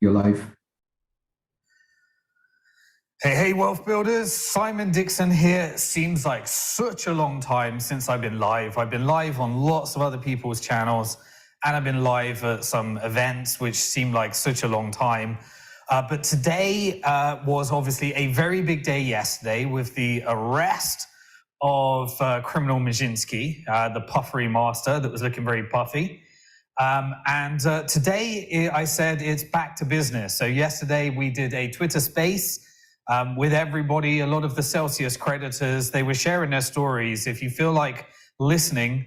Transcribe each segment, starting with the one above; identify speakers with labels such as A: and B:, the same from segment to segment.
A: You're live.
B: Hey, wealth builders, Simon Dixon here. It seems like such a long time since I've been live. I've been live on lots of other people's channels, and I've been live at some events which seem like such a long time. But today was obviously a very big day yesterday with the arrest of criminal Maszynski, the puffery master that was looking very puffy. Today I said it's back to business. So yesterday we did a Twitter space with everybody, a lot of the Celsius creditors. They were sharing their stories. If you feel like listening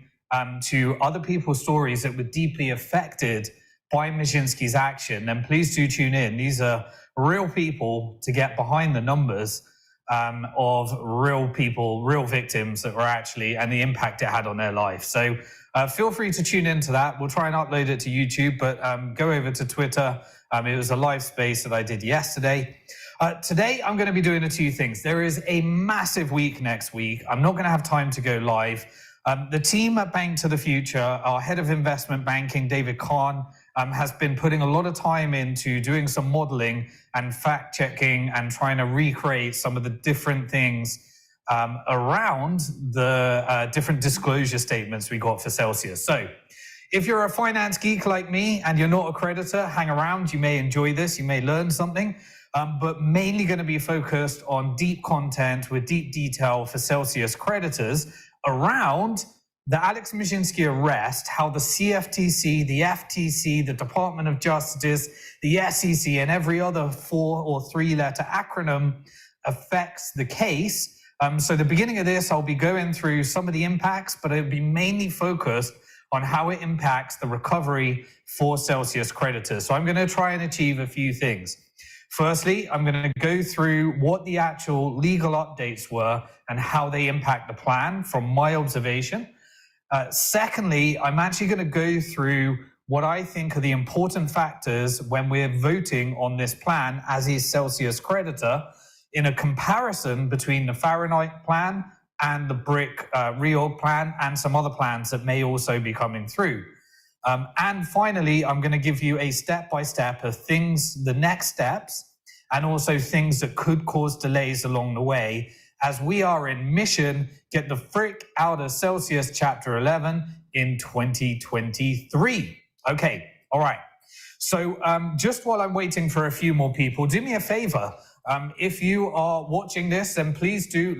B: to other people's stories that were deeply affected by Maszynski's action, then please do tune in. These are real people to get behind the numbers of real people, real victims that were actually, and the impact it had on their life. So feel free to tune into that. We'll try and upload it to YouTube, but go over to Twitter. It was a live space that I did yesterday. Today, I'm going to be doing two things. There is a massive week next week. I'm not going to have time to go live. The team at Bank to the Future, our head of investment banking, David Kahn, has been putting a lot of time into doing some modeling and fact checking and trying to recreate some of the different things around the different disclosure statements we got for Celsius. So if you're a finance geek like me and you're not a creditor, hang around. You may enjoy this. You may learn something. But mainly going to be focused on deep content with deep detail for Celsius creditors around the Alex Maszynski arrest, how the CFTC, the FTC, the Department of Justice, the SEC, and every other 4 or 3-letter acronym affects the case. So the beginning of this, I'll be going through some of the impacts, but it'll be mainly focused on how it impacts the recovery for Celsius creditors. So I'm going to try and achieve a few things. Firstly, I'm going to go through what the actual legal updates were and how they impact the plan from my observation. Secondly, I'm actually going to go through what I think are the important factors when we're voting on this plan as a Celsius creditor in a comparison between the Fahrenheit plan and the BRIC Reorg plan and some other plans that may also be coming through. And finally, I'm going to give you a step-by-step of things, the next steps, and also things that could cause delays along the way as we are in mission, get the frick out of Celsius Chapter 11 in 2023. Okay, all right. So just while I'm waiting for a few more people, do me a favor. If you are watching this, then please do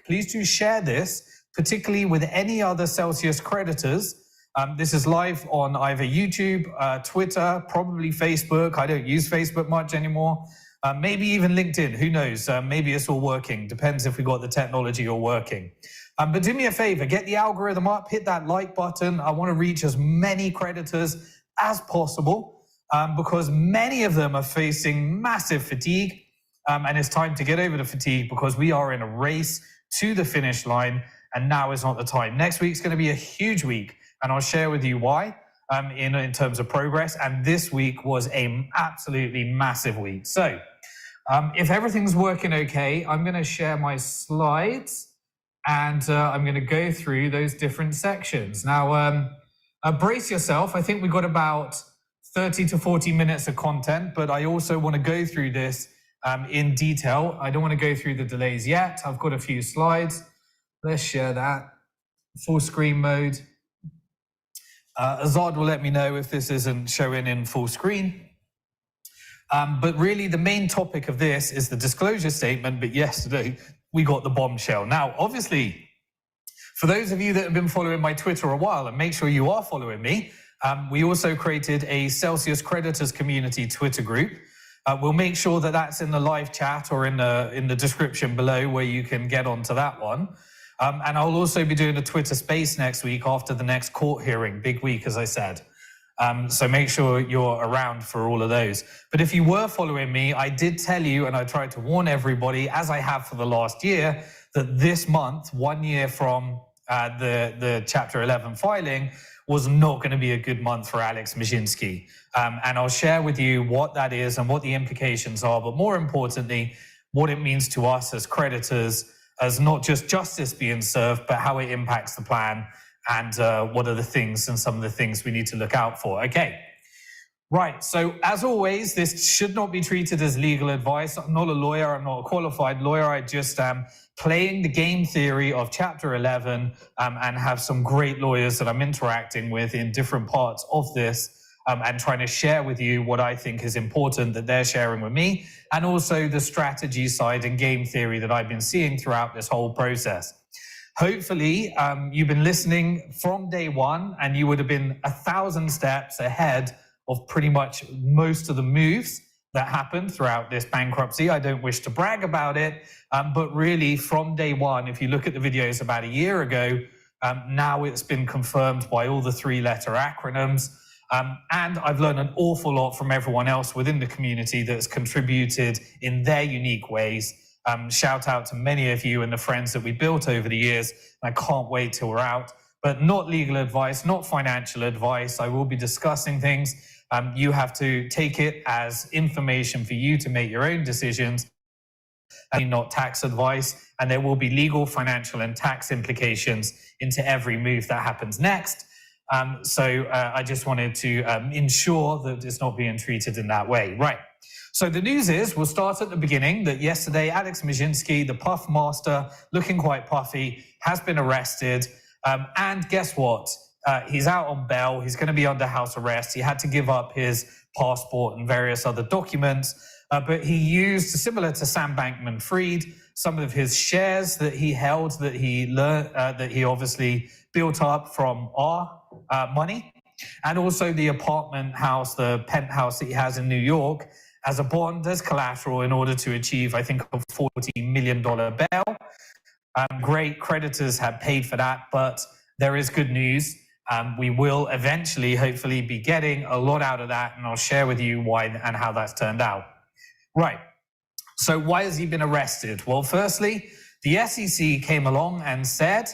B: please do share this, particularly with any other Celsius creditors. This is live on either YouTube, Twitter, probably Facebook. I don't use Facebook much anymore. Maybe even LinkedIn, who knows? Maybe it's all working. Depends if we got the technology all working. But do me a favor, get the algorithm up, hit that like button. I want to reach as many creditors as possible because many of them are facing massive fatigue. And it's time to get over the fatigue because we are in a race to the finish line and now is not the time. Next week's going to be a huge week. And I'll share with you why in terms of progress. And this week was an absolutely massive week. So if everything's working okay, I'm going to share my slides and I'm going to go through those different sections. Now, brace yourself. I think we've got about 30 to 40 minutes of content, but I also want to go through this in detail. I don't want to go through the delays yet. I've got a few slides. Let's share that. Full screen mode. Azad will let me know if this isn't showing in full screen. But really the main topic of this is the disclosure statement, but yesterday we got the bombshell. Now, obviously, for those of you that have been following my Twitter a while, and make sure you are following me, we also created a Celsius Creditors Community Twitter group. We'll make sure that that's in the live chat or in the description below where you can get onto that one. And I'll also be doing a Twitter space next week after the next court hearing. Big week, as I said. So make sure you're around for all of those. But if you were following me, I did tell you, and I tried to warn everybody, as I have for the last year, that this month, 1 year from the Chapter 11 filing, was not going to be a good month for Alex Maszynski. And I'll share with you what that is and what the implications are, but more importantly, what it means to us as creditors, as not just justice being served, but how it impacts the plan and what are the things and some of the things we need to look out for. Okay, Right, so as always, this should not be treated as legal advice. I'm not a lawyer, I'm not a qualified lawyer, I just am playing the game theory of Chapter 11 and have some great lawyers that I'm interacting with in different parts of this and trying to share with you what I think is important that they're sharing with me, and also the strategy side and game theory that I've been seeing throughout this whole process. Hopefully, you've been listening from day one and you would have been 1,000 steps ahead of pretty much most of the moves that happened throughout this bankruptcy. I don't wish to brag about it, but really from day one, if you look at the videos about a year ago, now it's been confirmed by all the 3-letter acronyms. And I've learned an awful lot from everyone else within the community that's contributed in their unique ways. Shout out to many of you and the friends that we built over the years. I can't wait till we're out, but not legal advice, not financial advice. I will be discussing things. You have to take it as information for you to make your own decisions, and not tax advice. And there will be legal, financial, and tax implications into every move that happens next. So I just wanted to ensure that it's not being treated in that way. Right. So the news is, we'll start at the beginning, that yesterday Alex Maszynski, the puff master, looking quite puffy, has been arrested. And guess what? He's out on bail. He's going to be under house arrest. He had to give up his passport and various other documents. But he used, similar to Sam Bankman-Fried, some of his shares that he held, that he learned, that he obviously built up from our money, and also the apartment house, the penthouse that he has in New York, as a bond, as collateral, in order to achieve, I think, a $40 million bail. Great, creditors have paid for that, but there is good news. We will eventually, hopefully, be getting a lot out of that, and I'll share with you why and how that's turned out. Right. So why has he been arrested? Well, firstly, the SEC came along and said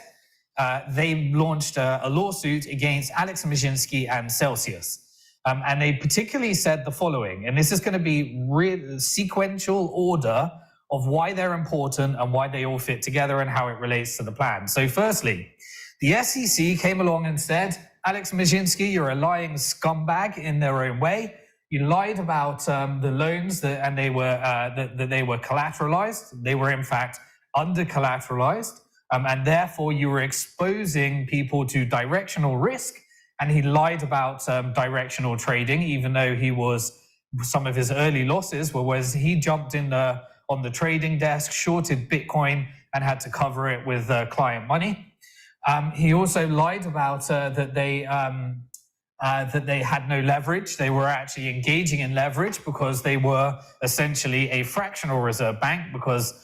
B: they launched a lawsuit against Alex Maszynski and Celsius. And they particularly said the following, and this is going to be sequential order of why they're important and why they all fit together and how it relates to the plan. So firstly, the SEC came along and said, Alex Maszynski, you're a lying scumbag in their own way. You lied about the loans that they were collateralized. They were in fact under collateralized, and therefore you were exposing people to directional risk. And he lied about directional trading, even though some of his early losses were where he jumped in on the trading desk, shorted Bitcoin, and had to cover it with client money. He also lied about that they had no leverage. They were actually engaging in leverage because they were essentially a fractional reserve bank, because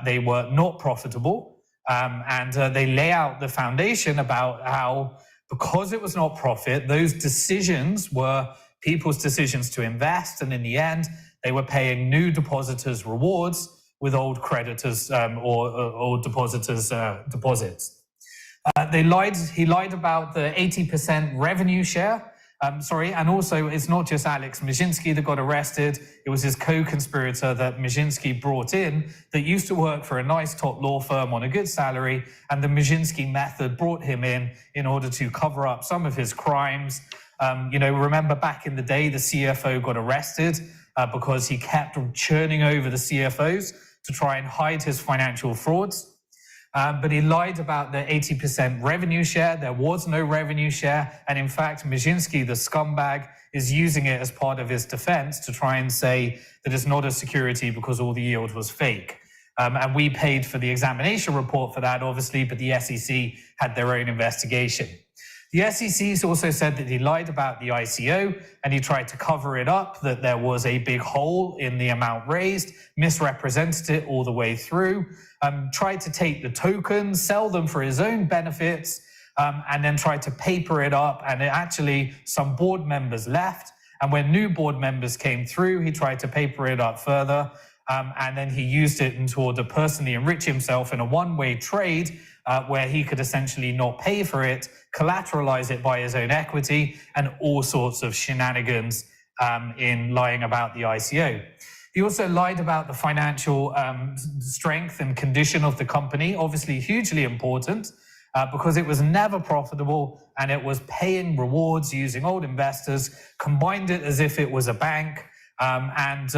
B: they were not profitable. And they lay out the foundation about how, because it was not profit, those decisions were people's decisions to invest. And in the end, they were paying new depositors rewards with old creditors or old depositors deposits. He lied about the 80% revenue share. And also it's not just Alex Maszynski that got arrested. It was his co-conspirator that Maszynski brought in that used to work for a nice top law firm on a good salary. And the Maszynski method brought him in order to cover up some of his crimes. Remember back in the day, the CFO got arrested because he kept churning over the CFOs to try and hide his financial frauds. But he lied about the 80% revenue share. There was no revenue share. And in fact, Maszynski, the scumbag, is using it as part of his defense to try and say that it's not a security because all the yield was fake. And we paid for the examination report for that, obviously, but the SEC had their own investigation. The SEC also said that he lied about the ICO and he tried to cover it up, that there was a big hole in the amount raised, misrepresented it all the way through, tried to take the tokens, sell them for his own benefits, and then tried to paper it up. And actually, some board members left. And when new board members came through, he tried to paper it up further. And then he used it in order to personally enrich himself in a one-way trade where he could essentially not pay for it, collateralize it by his own equity, and all sorts of shenanigans in lying about the ICO. He also lied about the financial strength and condition of the company, obviously hugely important. because it was never profitable and it was paying rewards using old investors, combined it as if it was a bank, and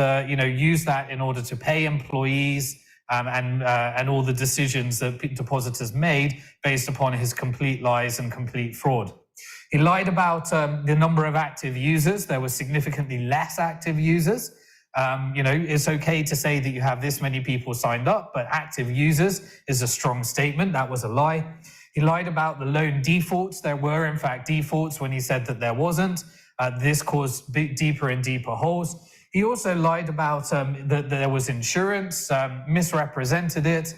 B: used that in order to pay employees and all the decisions that depositors made based upon his complete lies and complete fraud. He lied about the number of active users. There were significantly less active users. It's okay to say that you have this many people signed up, but active users is a strong statement. That was a lie. He lied about the loan defaults. There were, in fact, defaults when he said that there wasn't. This caused deeper and deeper holes. He also lied about that there was insurance, misrepresented it.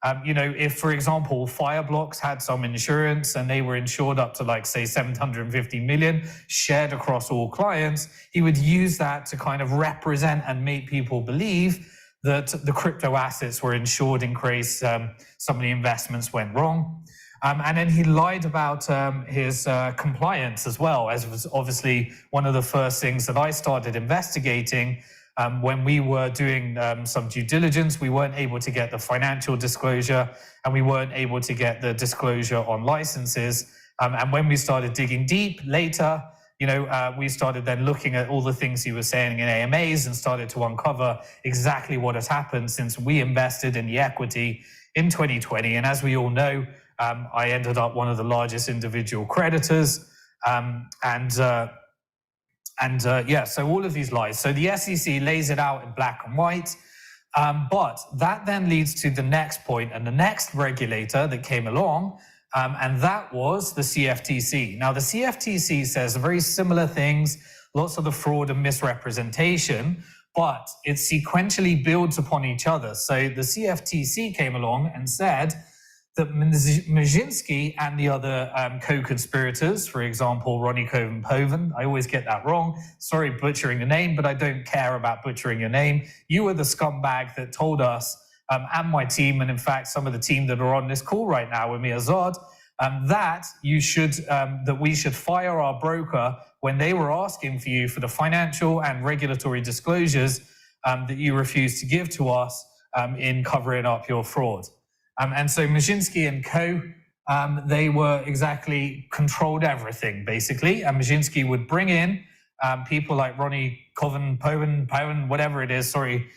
B: If, for example, Fireblocks had some insurance and they were insured up to, like, say, 750 million shared across all clients, he would use that to kind of represent and make people believe that the crypto assets were insured in case some of the investments went wrong. And then he lied about his compliance as well, as was obviously one of the first things that I started investigating. When we were doing some due diligence, we weren't able to get the financial disclosure and we weren't able to get the disclosure on licenses. And when we started digging deep later, we started then looking at all the things he was saying in AMAs and started to uncover exactly what has happened since we invested in the equity in 2020. And as we all know, I ended up one of the largest individual creditors. So all of these lies. So the SEC lays it out in black and white. But that then leads to the next point and the next regulator that came along, and that was the CFTC. Now, the CFTC says very similar things, lots of the fraud and misrepresentation, but it sequentially builds upon each other. So the CFTC came along and said that Mrzinski and the other co-conspirators, for example, Ronnie Coven-Poven, I always get that wrong, sorry butchering the name, but I don't care about butchering your name. You were the scumbag that told us, and my team, and in fact some of the team that are on this call right now with me, Azad, that we should fire our broker when they were asking for you for the financial and regulatory disclosures that you refused to give to us in covering up your fraud. And so Mrzinski and co, they were exactly controlled everything, basically. And Mrzinski would bring in people like Ronnie Coven, whatever it is, sorry,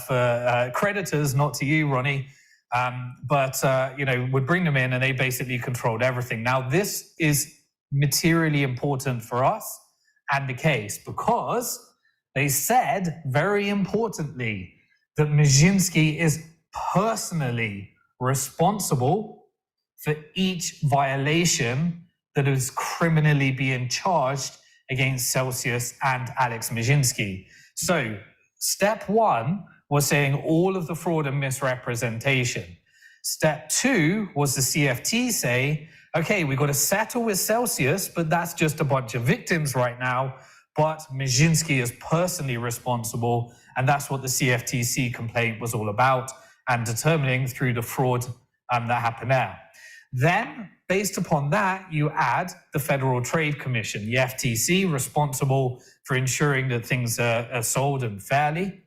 B: for creditors, not to you, Ronnie, would bring them in and they basically controlled everything. Now, this is materially important for us and the case because they said, very importantly, that Mrzinski is personally responsible for each violation that is criminally being charged against Celsius and Alex Mrzinski. So step one was saying all of the fraud and misrepresentation. Step two was the CFT say, okay, we've got to settle with Celsius, but that's just a bunch of victims right now. But Mrzinski is personally responsible, and that's what the CFTC complaint was all about, and determining through the fraud that happened there. Then, based upon that, you add the Federal Trade Commission, the FTC, responsible for ensuring that things are sold and fairly.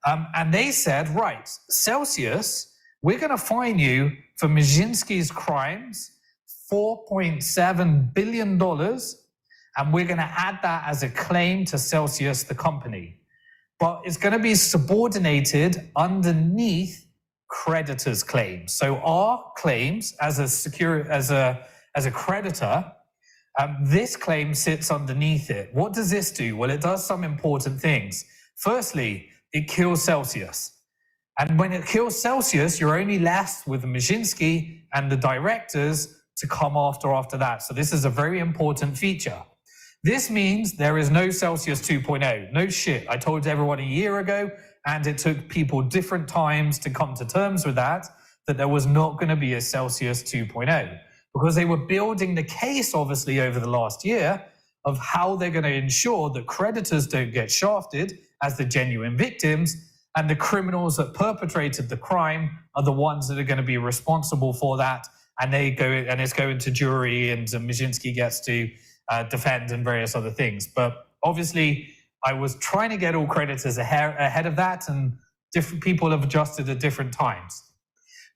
B: And they said, right, Celsius, we're going to fine you for Mrzinski's crimes, $4.7 billion, and we're going to add that as a claim to Celsius, the company. But it's going to be subordinated underneath creditors' claims. So our claims as a creditor, this claim sits underneath it. What does this do? Well, it does some important things. Firstly, it kills Celsius. And when it kills Celsius, you're only left with Mrzinski and the directors to come after that. So this is a very important feature. This means there is no Celsius 2.0. No shit. I told everyone a year ago, and it took people different times to come to terms with that there was not going to be a Celsius 2.0. Because they were building the case, obviously, over the last year of how they're going to ensure that creditors don't get shafted as the genuine victims, and the criminals that perpetrated the crime are the ones that are going to be responsible for that, and it's going to jury, and Mrzinski gets to defend and various other things. But obviously, I was trying to get all creditors ahead of that, and different people have adjusted at different times.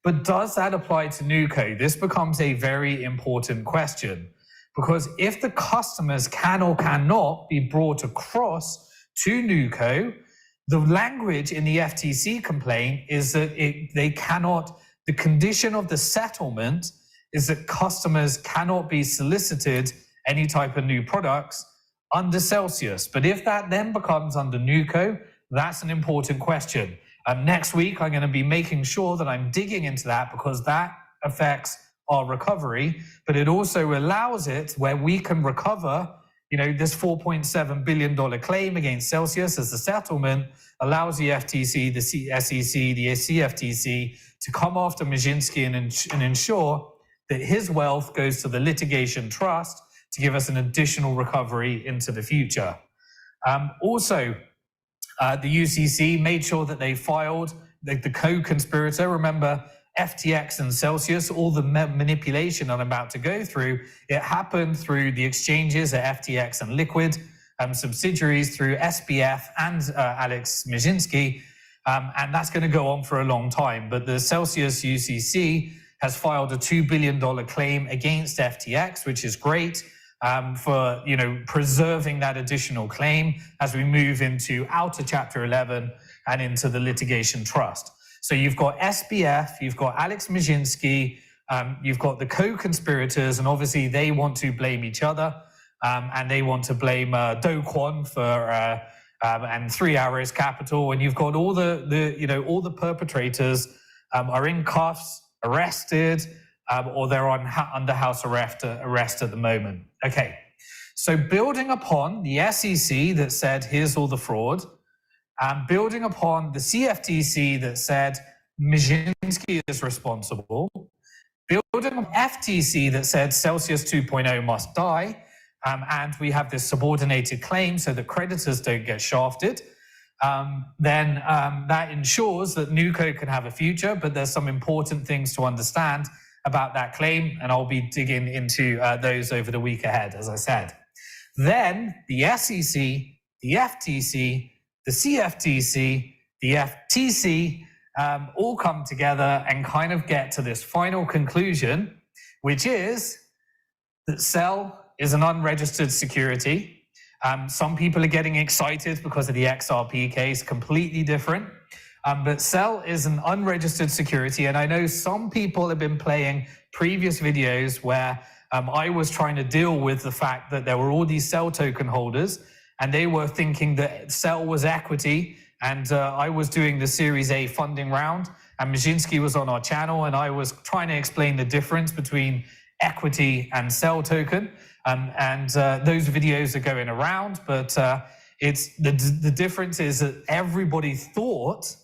B: But does that apply to NewCo? This becomes a very important question, because if the customers can or cannot be brought across to NewCo, the language in the FTC complaint is that they cannot, the condition of the settlement is that customers cannot be solicited any type of new products under Celsius. But if that then becomes under NewCo, that's an important question. Next week, I'm going to be making sure that I'm digging into that, because that affects our recovery, but it also allows it where we can recover, this $4.7 billion claim against Celsius as the settlement allows the FTC, the SEC, the CFTC to come after Maszynski and ensure that his wealth goes to the litigation trust to give us an additional recovery into the future. Also, the UCC made sure that they filed the co-conspirator. Remember, FTX and Celsius, all the manipulation that I'm about to go through, it happened through the exchanges at FTX and Liquid, subsidiaries through SBF and Alex Maszynski, and that's going to go on for a long time. But the Celsius UCC has filed a $2 billion claim against FTX, which is great for preserving that additional claim as we move into outer Chapter 11 and into the litigation trust. So you've got SBF, you've got Alex Maszynski, you've got the co-conspirators, and obviously they want to blame each other, and they want to blame Do Kwon for and 3 Arrows Capital, and you've got all all the perpetrators are in cuffs, arrested, or they're under house arrest at the moment. Okay, so building upon the SEC that said here's all the fraud, building upon the CFTC that said Maszynski is responsible, building on FTC that said Celsius 2.0 must die, and we have this subordinated claim so that creditors don't get shafted, then that ensures that NewCo can have a future. But there's some important things to understand about that claim, and I'll be digging into those over the week ahead, as I said. Then the SEC, the FTC, the CFTC, the FTC all come together and kind of get to this final conclusion, which is that Cell is an unregistered security. Some people are getting excited because of the XRP case, completely different. But Cell is an unregistered security, and I know some people have been playing previous videos where I was trying to deal with the fact that there were all these Cell token holders, and they were thinking that Cell was equity, and I was doing the Series A funding round, and Maszynski was on our channel, and I was trying to explain the difference between equity and Cell token, and those videos are going around, but it's the difference is that everybody thought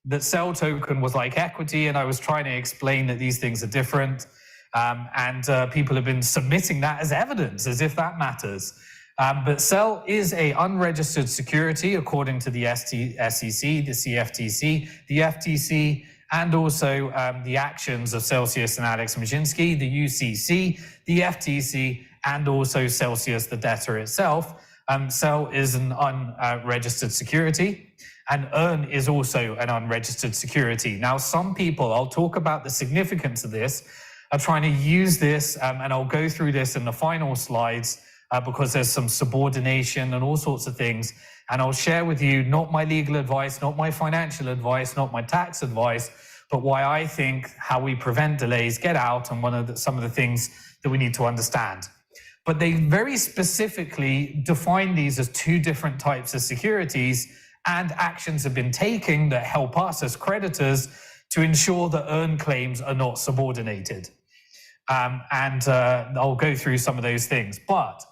B: that Cell token was like equity, and I was trying to explain that these things are different, and people have been submitting that as evidence, as if that matters. But Cell is a unregistered security according to the SEC, the CFTC, the FTC, and also the actions of Celsius and Alex Maszynski, the UCC, the FTC, and also Celsius, the debtor itself. Cell is an unregistered security, and Earn is also an unregistered security. Now, some people, I'll talk about the significance of this, are trying to use this, and I'll go through this in the final slides, because there's some subordination and all sorts of things. And I'll share with you not my legal advice, not my financial advice, not my tax advice, but why I think how we prevent delays, get out, and some of the things that we need to understand. But they very specifically define these as two different types of securities, and actions have been taken that help us as creditors to ensure that Earn claims are not subordinated. I'll go through some of those things, but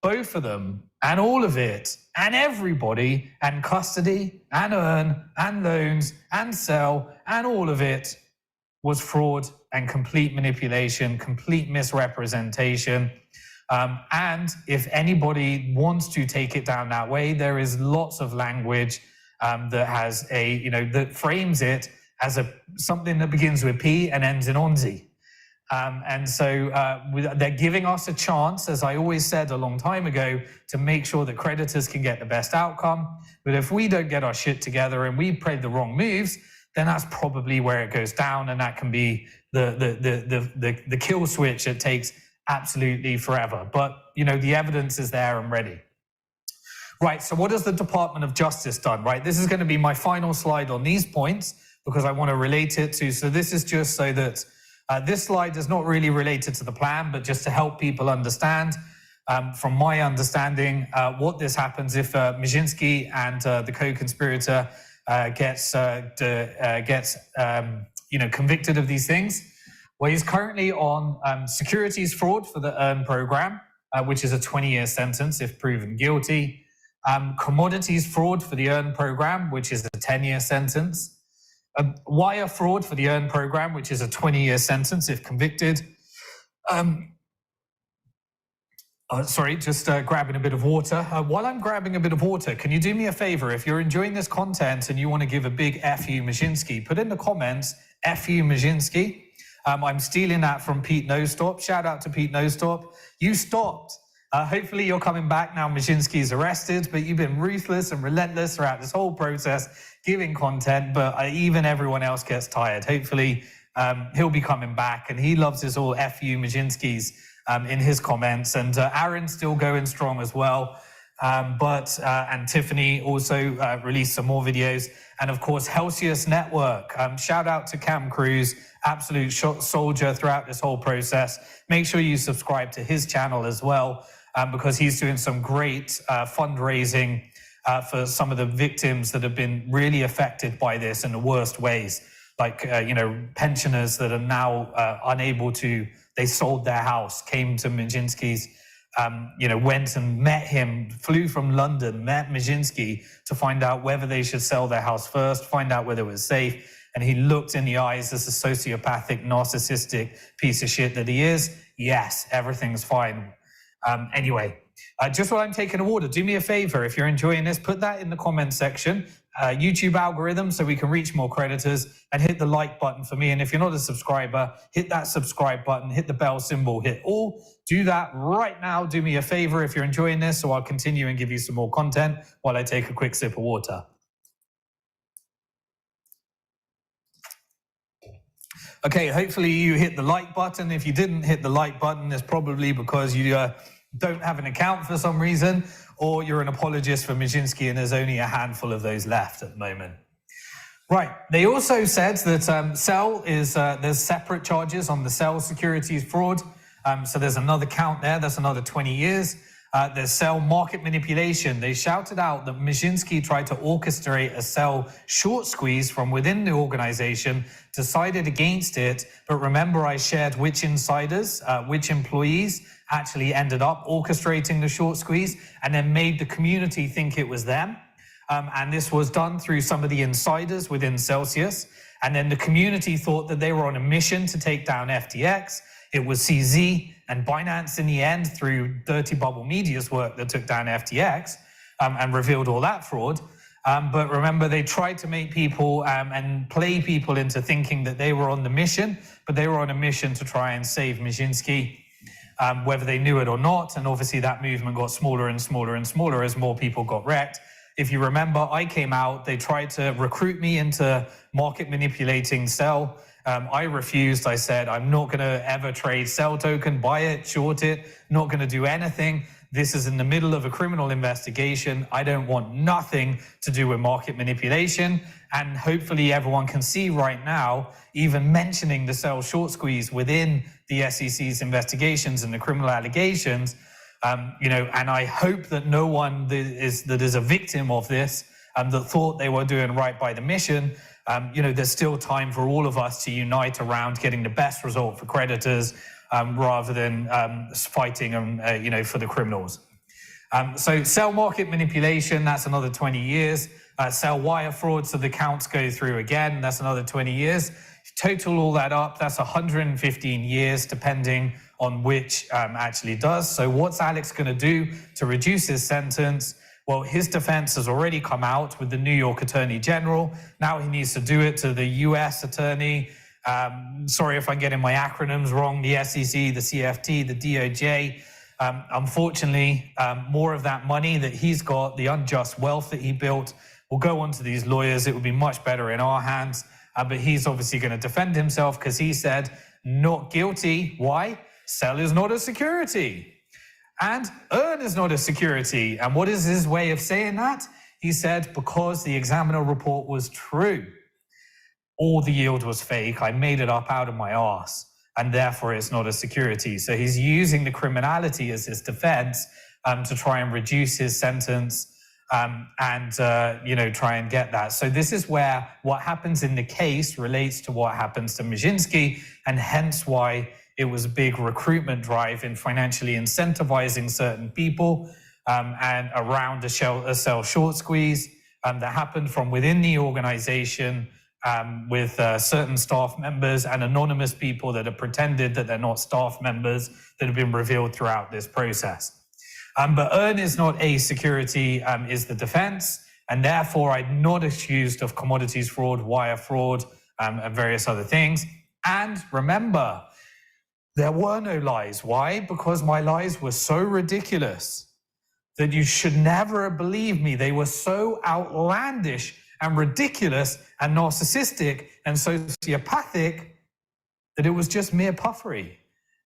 B: both of them and all of it and everybody and custody and Earn and loans and Cell and all of it was fraud and complete manipulation, complete misrepresentation. And if anybody wants to take it down that way, there is lots of language that has that frames it as something that begins with P and ends in Onzi. And so they're giving us a chance, as I always said a long time ago, to make sure that creditors can get the best outcome. But if we don't get our shit together and we play the wrong moves, then that's probably where it goes down, and that can be the kill switch that takes absolutely forever. But the evidence is there and ready. Right, so what has the Department of Justice done? Right, this is going to be my final slide on these points because I want to relate it to. So this is just so that this slide is not really related to the plan, but just to help people understand. From my understanding, what this happens if Mierzyński and the co-conspirator gets convicted of these things. Well, he's currently on securities fraud for the EARN program, which is a 20-year sentence if proven guilty. Commodities fraud for the EARN program, which is a 10-year sentence. Wire fraud for the EARN program, which is a 20-year sentence if convicted. Sorry, just grabbing a bit of water. While I'm grabbing a bit of water, can you do me a favor? If you're enjoying this content and you want to give a big F.U. Mierzyński, put in the comments, F.U. Mierzyński. I'm stealing that from Pete Nostop. Shout out to Pete Nostop. You stopped. Hopefully you're coming back now. Mierzyński's arrested, but you've been ruthless and relentless throughout this whole process, giving content, but even everyone else gets tired. Hopefully he'll be coming back, and he loves his all F.U. Mierzyński's in his comments, and Aaron's still going strong as well. And Tiffany also released some more videos, and of course Helsius Network. Shout out to Cam Cruz, absolute soldier throughout this whole process. Make sure you subscribe to his channel as well, because he's doing some great fundraising for some of the victims that have been really affected by this in the worst ways, like pensioners that are now unable to. They sold their house, came to Mierzyński's, went and met him, flew from London, met Mierzyński to find out whether they should sell their house first, find out whether it was safe. And he looked in the eyes as a sociopathic, narcissistic piece of shit that he is. Yes, everything's fine. Anyway, just while I'm taking a water, do me a favor. If you're enjoying this, put that in the comment section. YouTube algorithm, so we can reach more creditors, and hit the like button for me. And if you're not a subscriber, hit that subscribe button, hit the bell symbol, hit all. Do that right now. Do me a favor if you're enjoying this, so I'll continue and give you some more content while I take a quick sip of water. Okay, hopefully you hit the like button. If you didn't hit the like button, it's probably because you don't have an account for some reason, or you're an apologist for Mierzyński and there's only a handful of those left at the moment. Right, they also said that Cell is, there's separate charges on the Cell securities fraud. So there's another count there, that's another 20 years. There's Cell market manipulation. They shouted out that Mierzyński tried to orchestrate a Cell short squeeze from within the organization, decided against it. But remember, I shared which insiders, which employees actually ended up orchestrating the short squeeze and then made the community think it was them. And this was done through some of the insiders within Celsius. And then the community thought that they were on a mission to take down FTX. It was CZ and Binance in the end through Dirty Bubble Media's work that took down FTX and revealed all that fraud. But remember, they tried to make people and play people into thinking that they were on the mission, but they were on a mission to try and save Mierzyński, whether they knew it or not. And obviously that movement got smaller and smaller and smaller as more people got wrecked. If you remember, I came out, they tried to recruit me into market manipulating Cell. I refused. I said, I'm not going to ever trade Cell token, buy it, short it, not going to do anything. This is in the middle of a criminal investigation. I don't want nothing to do with market manipulation. And hopefully everyone can see right now, even mentioning the Cell short squeeze within the SEC's investigations and the criminal allegations, and I hope that no one that is a victim of this that thought they were doing right by the mission. There's still time for all of us to unite around getting the best result for creditors rather than fighting for the criminals. So Cell market manipulation, that's another 20 years. Cell wire fraud, so the counts go through again, that's another 20 years. Total all that up, that's 115 years, depending on which actually does. So what's Alex going to do to reduce his sentence? Well, his defense has already come out with the New York Attorney General. Now he needs to do it to the US Attorney. Sorry if I'm getting my acronyms wrong, the SEC, the CFT, the DOJ. Unfortunately, more of that money that he's got, the unjust wealth that he built, will go onto these lawyers. It would be much better in our hands. but he's obviously going to defend himself because he said, not guilty. Why? Sell is not a security. And earn is not a security. And what is his way of saying that? He said, because the examiner report was true. All the yield was fake. I made it up out of my arse. And therefore, it's not a security. So he's using the criminality as his defense to try and reduce his sentence and try and get that. So this is where what happens in the case relates to what happens to Maszynski, and hence why it was a big recruitment drive in financially incentivizing certain people and around a sell short squeeze that happened from within the organization with certain staff members and anonymous people that have pretended that they're not staff members that have been revealed throughout this process. But earn is not a security is the defense, and therefore I'm not accused of commodities fraud, wire fraud, and various other things. And remember, there were no lies. Why? Because my lies were so ridiculous that you should never believe me. They were so outlandish and ridiculous and narcissistic and sociopathic that it was just mere puffery.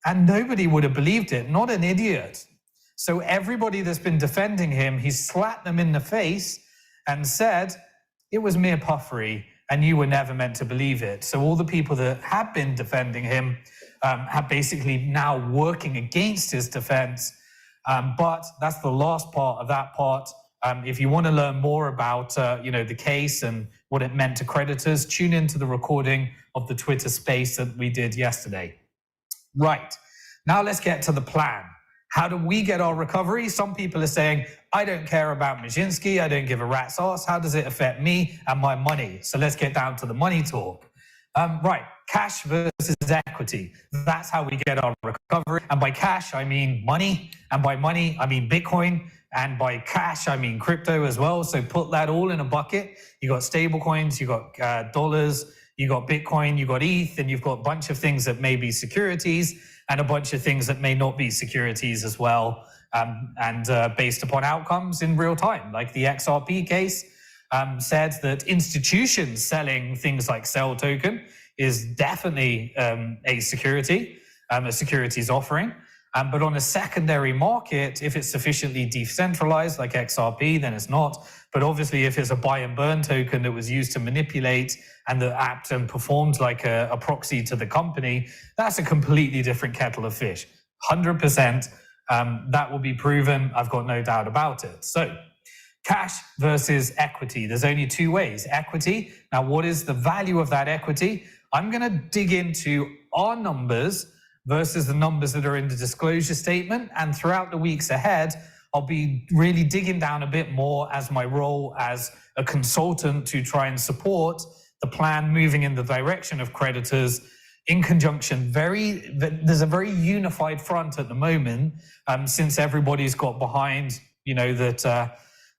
B: And nobody would have believed it, not an idiot. So everybody that's been defending him, he slapped them in the face and said, it was mere puffery and you were never meant to believe it. So all the people that have been defending him have basically now working against his defense. But that's the last part of that part. If you want to learn more about the case and what it meant to creditors, tune into the recording of the Twitter space that we did yesterday. Right, now let's get to the plan. How do we get our recovery? Some people are saying, I don't care about Maszynski, I don't give a rat's ass. How does it affect me and my money? So let's get down to the money talk. Right, cash versus equity. That's how we get our recovery. And by cash, I mean money. And by money, I mean Bitcoin. And by cash, I mean crypto as well. So put that all in a bucket. You got stable coins, you got dollars, you got Bitcoin, you got ETH, and you've got a bunch of things that may be securities and a bunch of things that may not be securities as well. Based upon outcomes in real time, like the XRP case said that institutions selling things like Cell token is definitely a security, a securities offering. But on a secondary market, if it's sufficiently decentralized like XRP, then it's not. But obviously, if it's a buy and burn token that was used to manipulate and that acted and performed like a proxy to the company, that's a completely different kettle of fish. 100%, that will be proven. I've got no doubt about it. So cash versus equity. There's only two ways. Equity. Now, what is the value of that equity? I'm going to dig into our numbers versus the numbers that are in the disclosure statement. And throughout the weeks ahead, I'll be really digging down a bit more as my role as a consultant to try and support the plan moving in the direction of creditors in conjunction. There's a very unified front at the moment since everybody's got behind, that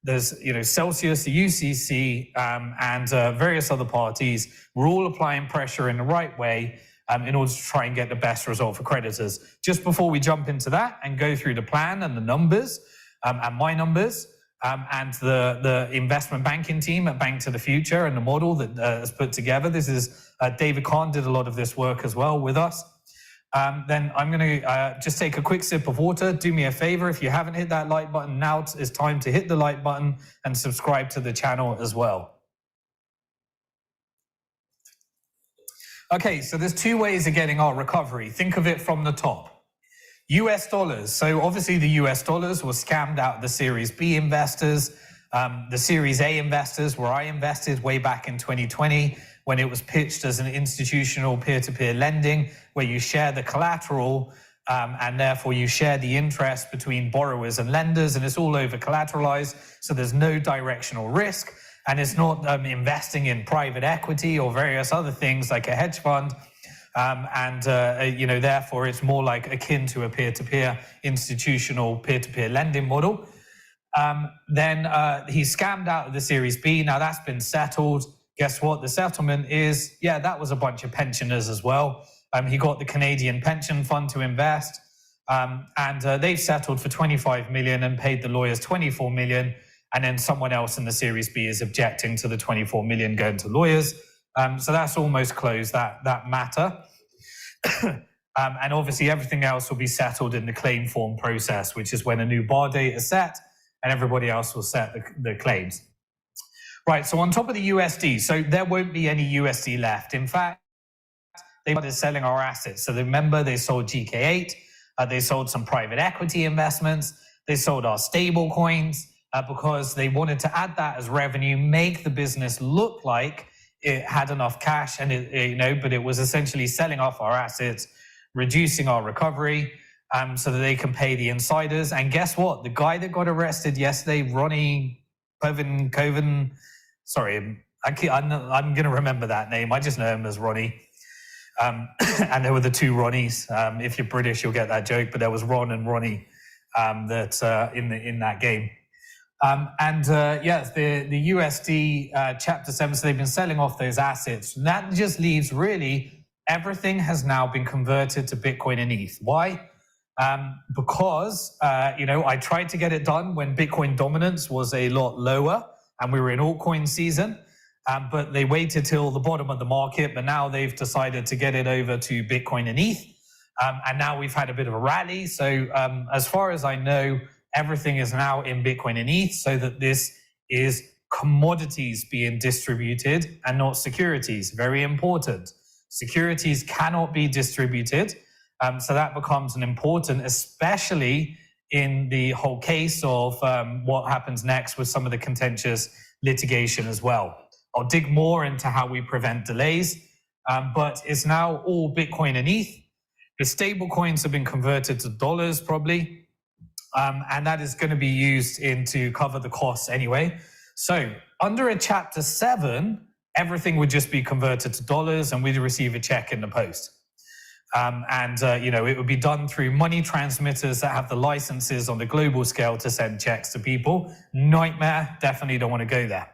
B: there's, Celsius, the UCC, and various other parties. We're all applying pressure in the right way in order to try and get the best result for creditors. Just before we jump into that and go through the plan and the numbers and my numbers and the investment banking team at Bank to the Future and the model that is put together. This is David Kahn did a lot of this work as well with us. Then I'm going to just take a quick sip of water. Do me a favor, if you haven't hit that like button, now it's time to hit the like button and subscribe to the channel as well. Okay, so there's two ways of getting our recovery. Think of it from the top. US dollars. So obviously the US dollars were scammed out of the Series B investors, the Series A investors, where I invested way back in 2020 when it was pitched as an institutional peer-to-peer lending where you share the collateral and therefore you share the interest between borrowers and lenders, and it's all over collateralized, so there's no directional risk. And it's not investing in private equity or various other things like a hedge fund. Therefore, it's more like akin to a peer-to-peer institutional peer-to-peer lending model. Then he scammed out of the Series B. Now that's been settled. Guess what? The settlement is, that was a bunch of pensioners as well. He got the Canadian Pension Fund to invest. They've settled for 25 million and paid the lawyers 24 million. And then someone else in the Series B is objecting to the 24 million going to lawyers. So that's almost closed, that matter. And obviously everything else will be settled in the claim form process, which is when a new bar date is set and everybody else will set the claims. Right, so on top of the USD, so there won't be any USD left. In fact, they started selling our assets. So remember, they sold GK8, they sold some private equity investments, they sold our stable coins because they wanted to add that as revenue, make the business look like it had enough cash, and but it was essentially selling off our assets, reducing our recovery, so that they can pay the insiders. And guess what? The guy that got arrested yesterday, Ronnie Coven, sorry, I'm going to remember that name. I just know him as Ronnie. And there were the two Ronnies. If you're British, you'll get that joke. But there was Ron and Ronnie that in that game. Yes, the USD Chapter 7. So they've been selling off those assets. And that just leaves really everything has now been converted to Bitcoin and ETH. Why? Because I tried to get it done when Bitcoin dominance was a lot lower and we were in altcoin season. But they waited till the bottom of the market, but now they've decided to get it over to Bitcoin and ETH. And now we've had a bit of a rally. So as far as I know, everything is now in Bitcoin and ETH, so that this is commodities being distributed and not securities. Very important. Securities cannot be distributed. So that becomes an important, especially in the whole case of what happens next with some of the contentious litigation as well. I'll dig more into how we prevent delays, but it's now all Bitcoin and ETH. The stable coins have been converted to dollars probably, and that is going to be used to cover the costs anyway. So under a Chapter 7, everything would just be converted to dollars and we'd receive a check in the post. It would be done through money transmitters that have the licenses on the global scale to send checks to people. Nightmare, definitely don't want to go there.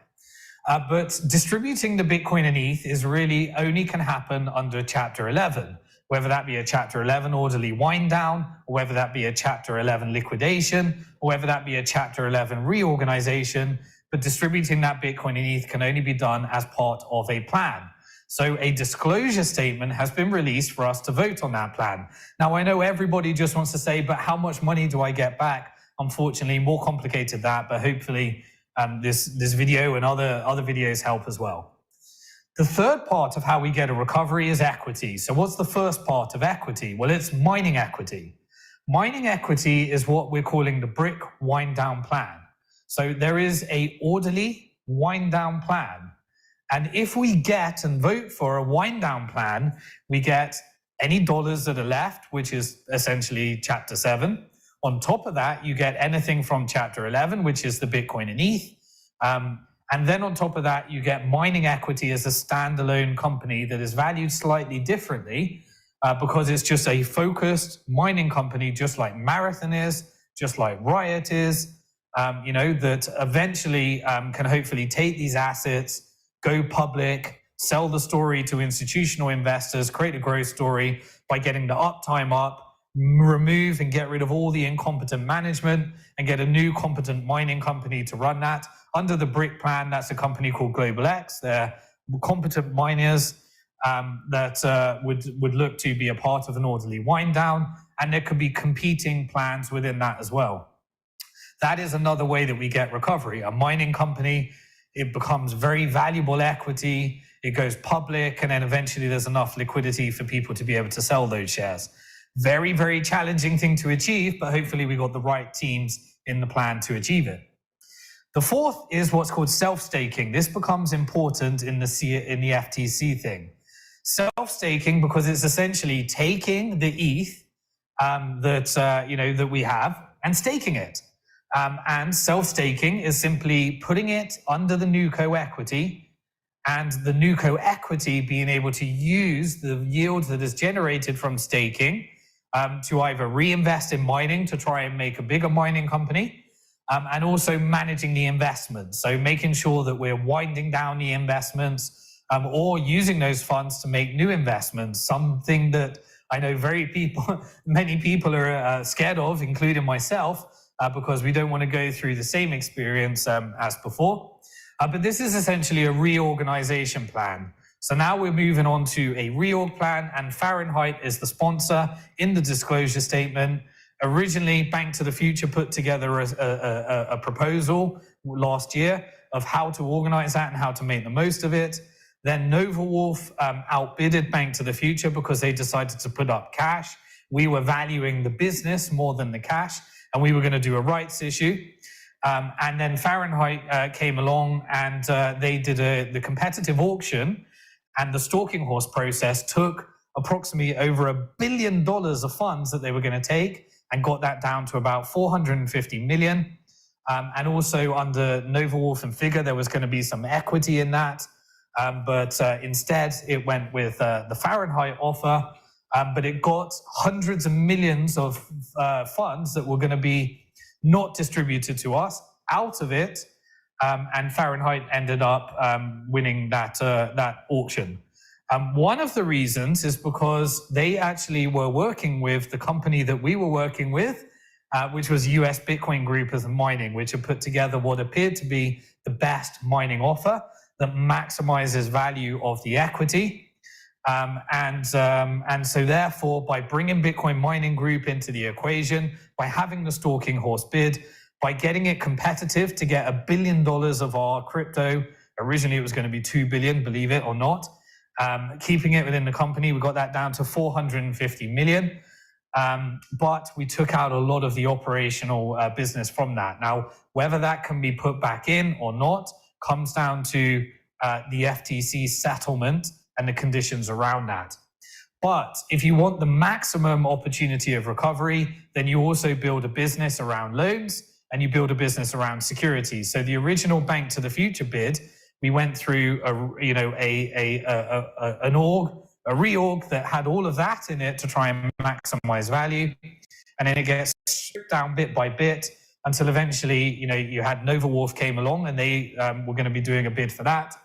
B: But distributing the Bitcoin and ETH is really only can happen under Chapter 11, whether that be a Chapter 11 orderly wind down, or whether that be a Chapter 11 liquidation, or whether that be a Chapter 11 reorganization. But distributing that Bitcoin and ETH can only be done as part of a plan. So a disclosure statement has been released for us to vote on that plan. Now, I know everybody just wants to say, but how much money do I get back? Unfortunately, more complicated that, but hopefully this video and other videos help as well. The third part of how we get a recovery is equity. So what's the first part of equity? Well, it's mining equity. Mining equity is what we're calling the BRIC wind down plan. So there is a orderly wind down plan. And if we get and vote for a wind down plan, we get any dollars that are left, which is essentially Chapter 7. On top of that, you get anything from Chapter 11, which is the Bitcoin and ETH. And then on top of that, you get mining equity as a standalone company that is valued slightly differently because it's just a focused mining company, just like Marathon is, just like Riot is, that eventually can hopefully take these assets, go public, sell the story to institutional investors, create a growth story by getting the uptime up, remove and get rid of all the incompetent management and get a new competent mining company to run that. Under the BRIC plan, that's a company called Global X. They're competent miners that would look to be a part of an orderly wind down, and there could be competing plans within that as well. That is another way that we get recovery. A mining company, it becomes very valuable equity, it goes public, and then eventually there's enough liquidity for people to be able to sell those shares. Very, very challenging thing to achieve, but hopefully we got the right teams in the plan to achieve it. The fourth is what's called self-staking. This becomes important in the FTC thing. Self-staking because it's essentially taking the ETH that we have and staking it. And self-staking is simply putting it under the NewCo equity, and the NewCo equity being able to use the yield that is generated from staking to either reinvest in mining to try and make a bigger mining company, and also managing the investments. So making sure that we're winding down the investments or using those funds to make new investments, something that I know many people are scared of, including myself, because we don't want to go through the same experience as before. But this is essentially a reorganization plan. So now we're moving on to a reorg plan, and Fahrenheit is the sponsor in the disclosure statement. Originally, Bank to the Future put together a proposal last year of how to organize that and how to make the most of it. Then Nova Wolf outbidded Bank to the Future because they decided to put up cash. We were valuing the business more than the cash, and we were going to do a rights issue. And then Fahrenheit came along, and they did the competitive auction, and the stalking horse process took approximately over $1 billion of funds that they were going to take and got that down to about 450 million. And also under Nova Wolf and Figure, there was going to be some equity in that. But instead, it went with the Fahrenheit offer, but it got hundreds of millions of funds that were going to be not distributed to us out of it. And Fahrenheit ended up winning that auction. One of the reasons is because they actually were working with the company that we were working with, which was US Bitcoin Group as a mining, which had put together what appeared to be the best mining offer that maximizes value of the equity. And so therefore, by bringing Bitcoin Mining Group into the equation, by having the stalking horse bid, by getting it competitive to get $1 billion of our crypto, originally it was going to be 2 billion, believe it or not, keeping it within the company, we got that down to 450 million. But we took out a lot of the operational business from that. Now, whether that can be put back in or not comes down to the FTC settlement and the conditions around that. But if you want the maximum opportunity of recovery, then you also build a business around loans and you build a business around securities. So the original Bank to the Future bid, we went through a reorg that had all of that in it to try and maximize value, and then it gets stripped down bit by bit until eventually, you had Nova Wolf came along and they were going to be doing a bid for that.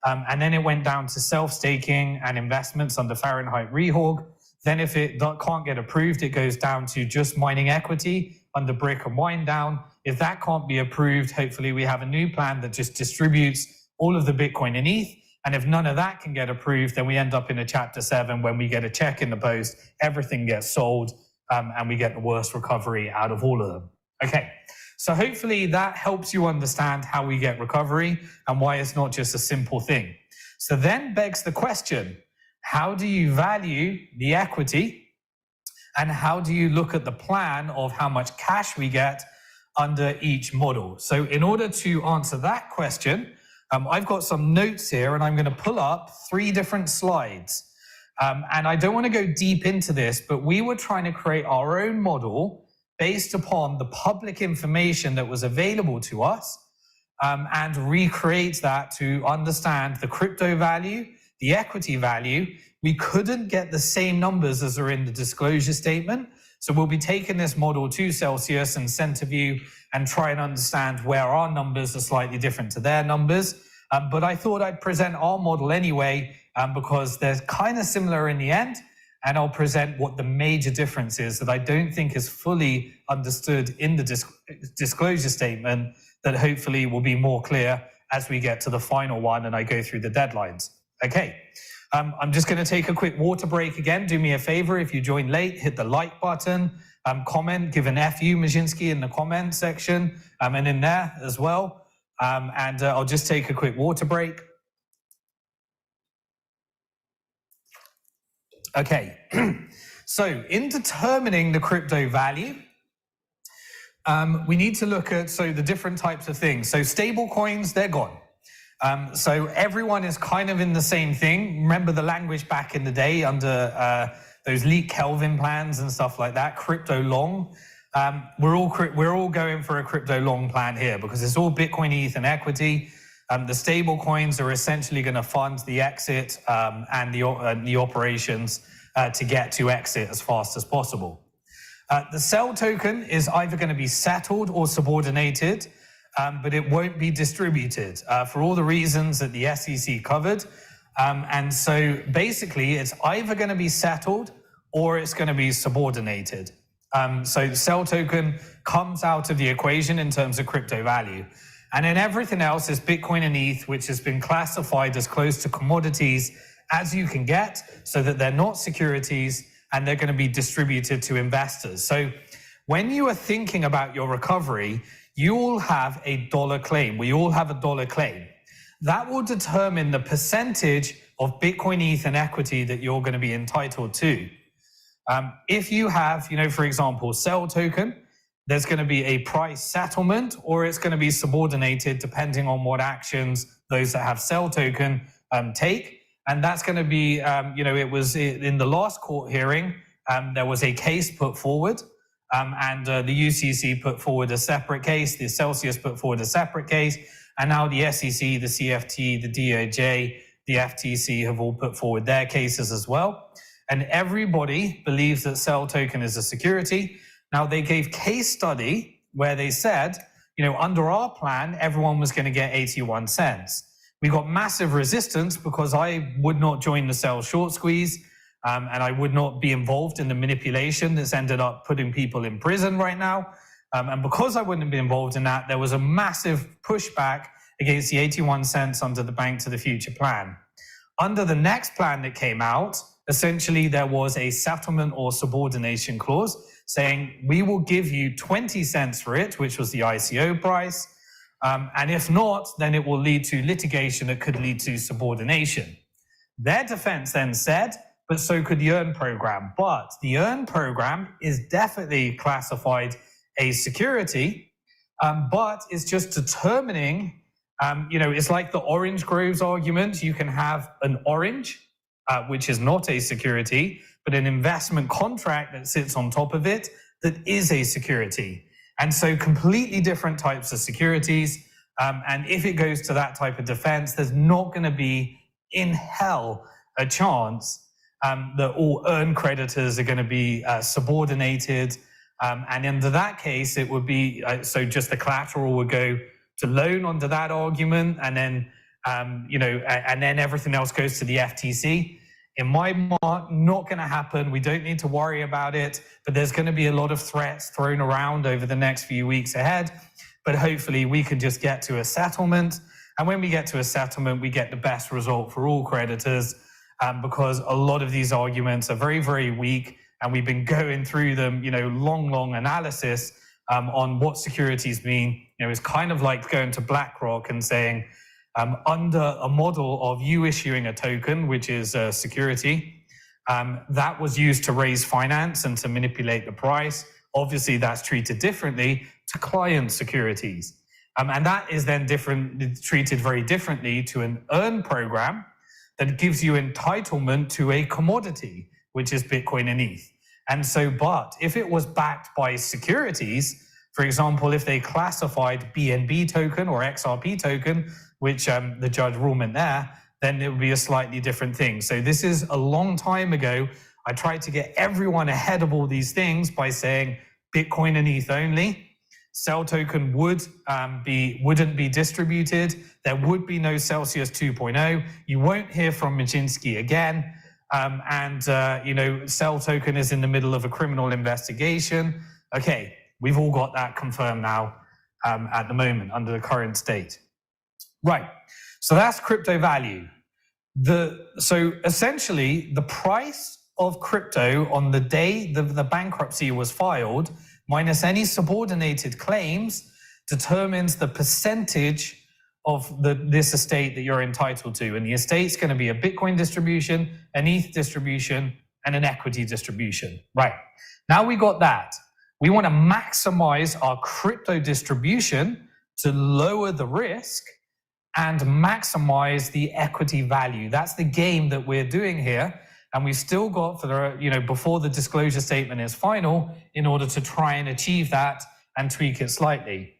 B: And then it went down to self-staking and investments under Fahrenheit Reorg. Then if it can't get approved, it goes down to just mining equity under BRIC and wind down. If that can't be approved, hopefully we have a new plan that just distributes all of the Bitcoin and ETH. And if none of that can get approved, then we end up in a Chapter 7 when we get a check in the post, everything gets sold, and we get the worst recovery out of all of them. Okay, so hopefully that helps you understand how we get recovery and why it's not just a simple thing. So then begs the question, how do you value the equity? And how do you look at the plan of how much cash we get under each model? So in order to answer that question, I've got some notes here and I'm going to pull up 3 different slides. And I don't want to go deep into this, but we were trying to create our own model based upon the public information that was available to us, and recreate that to understand the crypto value, the equity value. We couldn't get the same numbers as are in the disclosure statement. So we'll be taking this model to Celsius and Centiview and try and understand where our numbers are slightly different to their numbers. But I thought I'd present our model anyway, because they're kind of similar in the end. And I'll present what the major difference is that I don't think is fully understood in the disclosure statement, that hopefully will be more clear as we get to the final one and I go through the deadlines. Okay. I'm just going to take a quick water break again. Do me a favor, if you joined late, hit the like button, comment, give an FU Majinski in the comment section, and in there as well. And I'll just take a quick water break. Okay, so in determining the crypto value, we need to look at the different types of things. So stable coins, they're gone. So everyone is kind of in the same thing. Remember the language back in the day under those leak Kelvin plans and stuff like that, crypto long. We're all going for a crypto long plan here because it's all Bitcoin, ETH, and equity. The stable coins are essentially going to fund the exit and the operations to get to exit as fast as possible. The sell token is either going to be settled or subordinated, but it won't be distributed for all the reasons that the SEC covered. And so basically it's either going to be settled or it's going to be subordinated. So the sell token comes out of the equation in terms of crypto value. And then everything else is Bitcoin and ETH, which has been classified as close to commodities as you can get, so that they're not securities and they're going to be distributed to investors. So when you are thinking about your recovery, you all have a dollar claim. We all have a dollar claim. That will determine the percentage of Bitcoin, ETH, and equity that you're going to be entitled to. If you have, for example, sell token, there's going to be a price settlement, or it's going to be subordinated depending on what actions those that have sell token take. And that's going to be, it was in the last court hearing, there was a case put forward, and the UCC put forward a separate case, the Celsius put forward a separate case, and now the SEC, the CFT, the DOJ, the FTC have all put forward their cases as well. And everybody believes that sell token is a security. Now, they gave case study where they said, under our plan, everyone was going to get 81 cents. We got massive resistance because I would not join the sell short squeeze, and I would not be involved in the manipulation that's ended up putting people in prison right now. And because I wouldn't be involved in that, there was a massive pushback against the 81 cents under the Bank to the Future plan. Under the next plan that came out, essentially there was a settlement or subordination clause saying we will give you 20 cents for it, which was the ICO price. And if not, then it will lead to litigation that could lead to subordination. Their defense then said, but so could the EARN program. But the EARN program is definitely classified a security, but it's just determining, it's like the Orange Groves argument. You can have an orange, which is not a security, but an investment contract that sits on top of it that is a security. And so completely different types of securities. And if it goes to that type of defense, there's not going to be in hell a chance that all EARN creditors are going to be subordinated. And under that case, it would be, so just the collateral would go to loan under that argument. And then, and then everything else goes to the FTC. In my mark, not going to happen. We don't need to worry about it, but there's going to be a lot of threats thrown around over the next few weeks ahead. But hopefully we can just get to a settlement. And when we get to a settlement, we get the best result for all creditors, because a lot of these arguments are very, very weak. And we've been going through them, long analysis on what securities mean. It's kind of like going to BlackRock and saying, under a model of you issuing a token, which is a security, that was used to raise finance and to manipulate the price. Obviously, that's treated differently to client securities. And that is then treated very differently to an EARN program that gives you entitlement to a commodity, which is Bitcoin and ETH. And so, but if it was backed by securities, for example, if they classified BNB token or XRP token, which the judge ruled meant there, then it would be a slightly different thing. So this is a long time ago. I tried to get everyone ahead of all these things by saying Bitcoin and ETH only. Sell token wouldn't be distributed. There would be no Celsius 2.0. You won't hear from Majinsky again. Sell token is in the middle of a criminal investigation. Okay, we've all got that confirmed now at the moment under the current state. Right, so that's crypto value. So essentially, the price of crypto on the day the bankruptcy was filed, minus any subordinated claims, determines the percentage of this estate that you're entitled to. And the estate's going to be a Bitcoin distribution, an ETH distribution, and an equity distribution. Right, now we got that. We want to maximize our crypto distribution to lower the risk and maximize the equity value. That's the game that we're doing here. And we've still got for the, before the disclosure statement is final, in order to try and achieve that and tweak it slightly.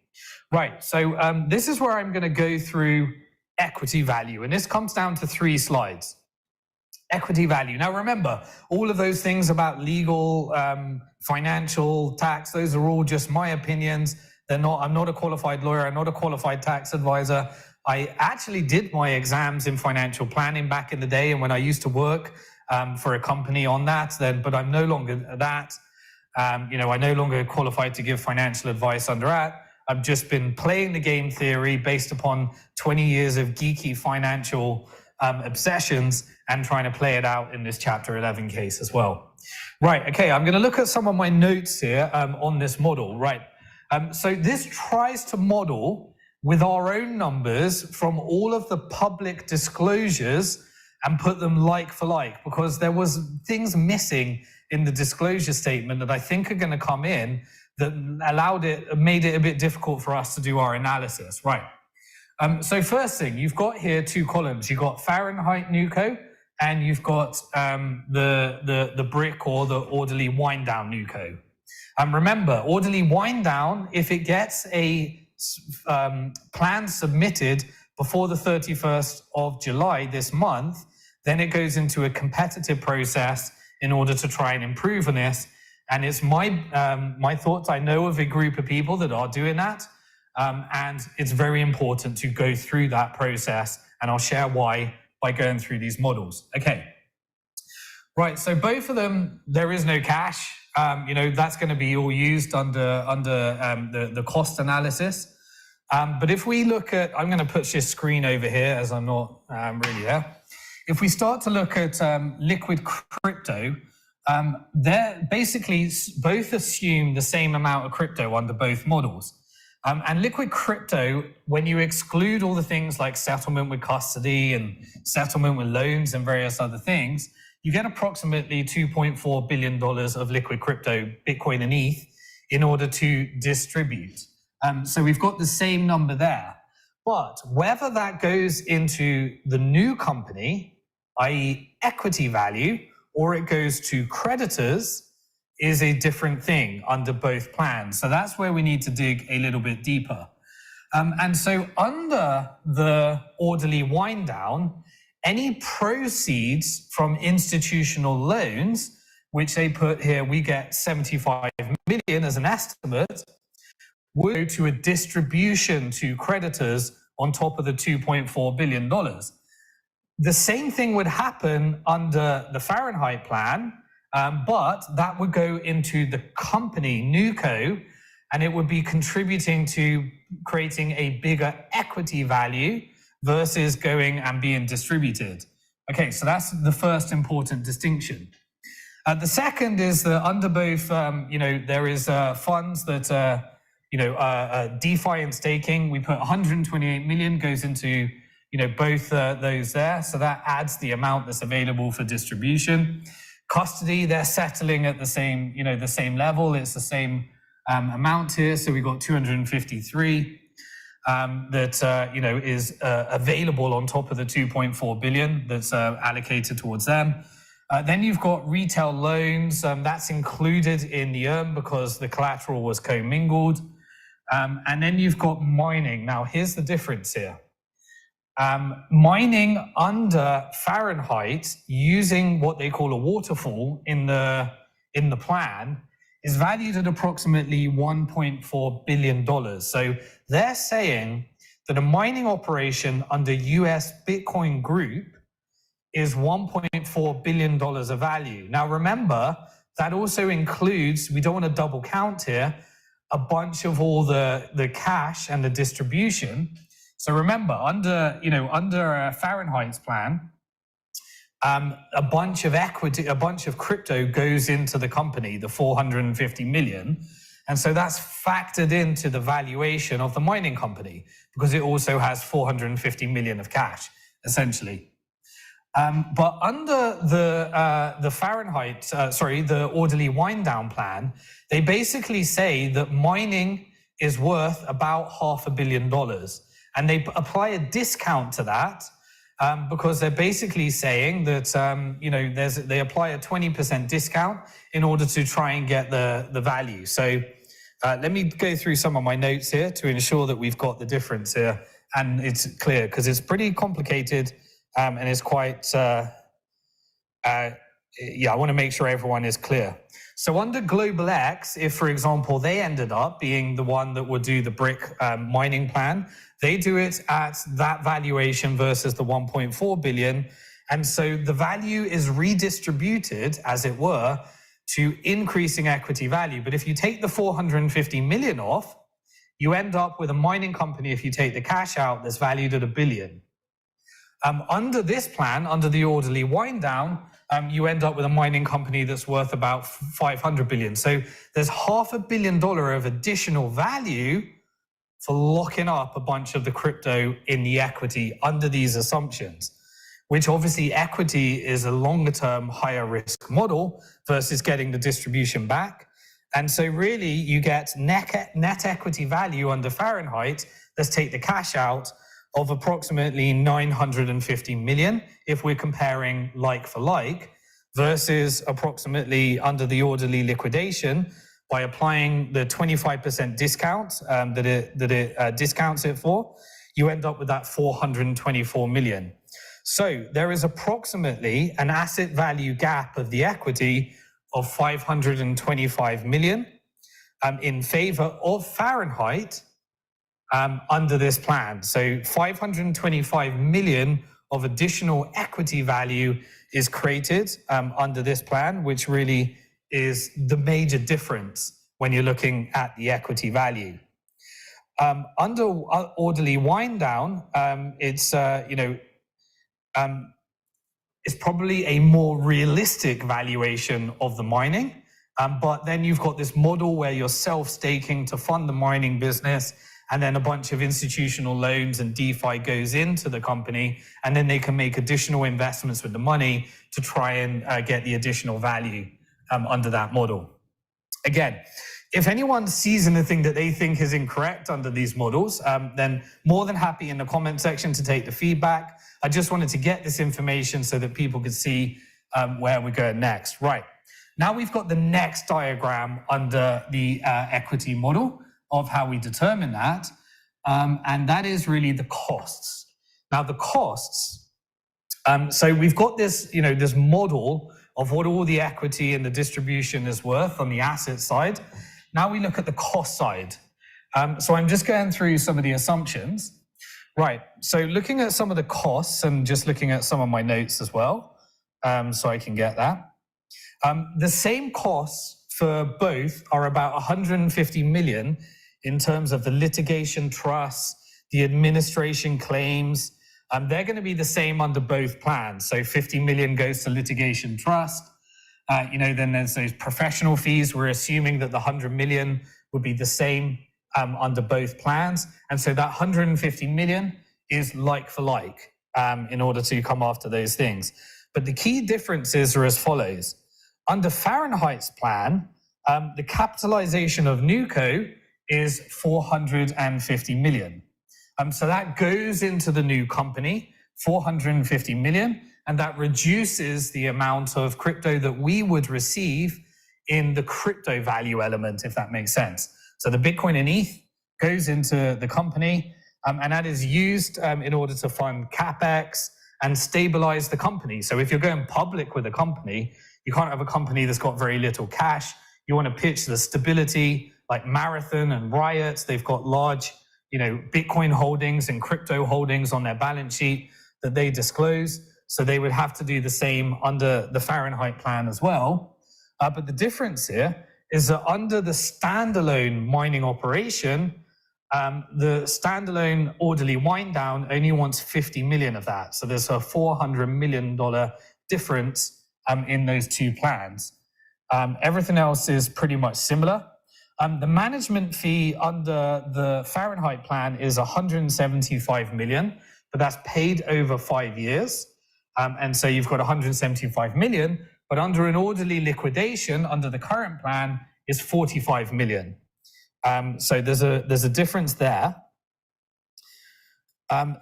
B: Right, so this is where I'm going to go through equity value. And this comes down to 3 slides. Equity value. Now remember, all of those things about legal, financial, tax, those are all just my opinions. I'm not a qualified lawyer. I'm not a qualified tax advisor. I actually did my exams in financial planning back in the day, and when I used to work for a company on that, but I'm no longer that. I'm no longer qualified to give financial advice under that. I've just been playing the game theory based upon 20 years of geeky financial obsessions and trying to play it out in this Chapter 11 case as well. Right, okay, I'm going to look at some of my notes here on this model. Right, so this tries to model with our own numbers from all of the public disclosures and put them like for like, because there was things missing in the disclosure statement that I think are going to come in that made it a bit difficult for us to do our analysis. Right. So first thing, you've got here two columns. You've got Fahrenheit NUCO and you've got the BRIC or the orderly wind down NUCO. Remember, orderly wind down, if it gets a plan submitted before the 31st of July this month, then it goes into a competitive process in order to try and improve on this. And it's my thoughts. I know of a group of people that are doing that. And it's very important to go through that process. And I'll share why by going through these models. Okay. Right. So both of them, there is no cash. That's going to be all used under the cost analysis. But if we look at, I'm going to put this screen over here as I'm not really there. If we start to look at liquid crypto, they're basically both assume the same amount of crypto under both models. And liquid crypto, when you exclude all the things like settlement with custody and settlement with loans and various other things, you get approximately $2.4 billion of liquid crypto, Bitcoin and ETH, in order to distribute. So we've got the same number there. But whether that goes into the new company, i.e. equity value, or it goes to creditors, is a different thing under both plans. So that's where we need to dig a little bit deeper. And so under the orderly wind down, any proceeds from institutional loans, which they put here, we get 75 million as an estimate, would go to a distribution to creditors on top of the $2.4 billion. The same thing would happen under the Fahrenheit plan, but that would go into the company, NUCO, and it would be contributing to creating a bigger equity value versus going and being distributed. Okay, so that's the first important distinction. The second is that under both, there is funds that, DeFi and staking. We put 128 million goes into both those there. So that adds the amount that's available for distribution. Custody, they're settling at the same, the same level. It's the same amount here. So we've got 253 that, is available on top of the 2.4 billion that's allocated towards them. Then you've got retail loans. That's included in the because the collateral was commingled. And then you've got mining. Now, here's the difference here. Mining under Fahrenheit using what they call a waterfall in the plan is valued at approximately $1.4 billion. So they're saying that a mining operation under US Bitcoin Group is $1.4 billion of value. Now remember, that also includes, we don't want to double count here, a bunch of all the cash and the distribution. So remember, under Fahrenheit's plan, a bunch of equity, a bunch of crypto goes into the company, the 450 million. And so that's factored into the valuation of the mining company because it also has 450 million of cash, essentially. But under the Fahrenheit, the orderly wind down plan, they basically say that mining is worth about $500 million. And they apply a discount to that because they're basically saying that, they apply a 20% discount in order to try and get the value. So let me go through some of my notes here to ensure that we've got the difference here. And it's clear because it's pretty complicated and it's quite, I want to make sure everyone is clear. So under Global X, if, for example, they ended up being the one that would do the BRIC mining plan, they do it at that valuation versus the 1.4 billion. And so the value is redistributed, as it were, to increasing equity value. But if you take the 450 million off, you end up with a mining company, if you take the cash out, that's valued at $1 billion. Under this plan, under the orderly wind down, you end up with a mining company that's worth about $500 billion. So there's $500 million of additional value for locking up a bunch of the crypto in the equity under these assumptions, which obviously equity is a longer term, higher risk model versus getting the distribution back. And so really you get net equity value under Fahrenheit, let's take the cash out, of approximately 950 million if we're comparing like for like, versus approximately under the orderly liquidation by applying the 25% discount that it discounts it for, you end up with that 424 million. So there is approximately an asset value gap of the equity of 525 million in favor of Fahrenheit under this plan. So 525 million of additional equity value is created under this plan, which really is the major difference when you're looking at the equity value. Under orderly wind down, it's probably a more realistic valuation of the mining. But then you've got this model where you're self-staking to fund the mining business, and then a bunch of institutional loans and DeFi goes into the company, and then they can make additional investments with the money to try and get the additional value under that model. Again, if anyone sees anything that they think is incorrect under these models, then more than happy in the comment section to take the feedback. I just wanted to get this information so that people could see where we're going next. Right, now we've got the next diagram under the equity model of how we determine that, and that is really the costs. Now the costs, so we've got this, this model of what all the equity and the distribution is worth on the asset side. Now we look at the cost side. So I'm just going through some of the assumptions. Right, so looking at some of the costs and just looking at some of my notes as well, so I can get that. The same costs for both are about 150 million in terms of the litigation trusts, the administration claims. They're going to be the same under both plans. So 50 million goes to litigation trust. Then there's those professional fees. We're assuming that the 100 million would be the same under both plans. And so that 150 million is like for like in order to come after those things. But the key differences are as follows. Under Fahrenheit's plan, the capitalization of NewCo is 450 million. So that goes into the new company, 450 million, and that reduces the amount of crypto that we would receive in the crypto value element, if that makes sense. So the Bitcoin and ETH goes into the company, and that is used in order to fund CapEx and stabilize the company. So if you're going public with a company, you can't have a company that's got very little cash. You want to pitch the stability, like Marathon and Riot. They've got large, Bitcoin holdings and crypto holdings on their balance sheet that they disclose. So they would have to do the same under the Fahrenheit plan as well. But the difference here is that under the standalone mining operation, the standalone orderly wind down only wants 50 million of that. So there's a $400 million difference in those two plans. Everything else is pretty much similar. The management fee under the Fahrenheit plan is 175 million, but that's paid over 5 years. And so you've got 175 million, but under an orderly liquidation, under the current plan, is 45 million. So there's a difference there.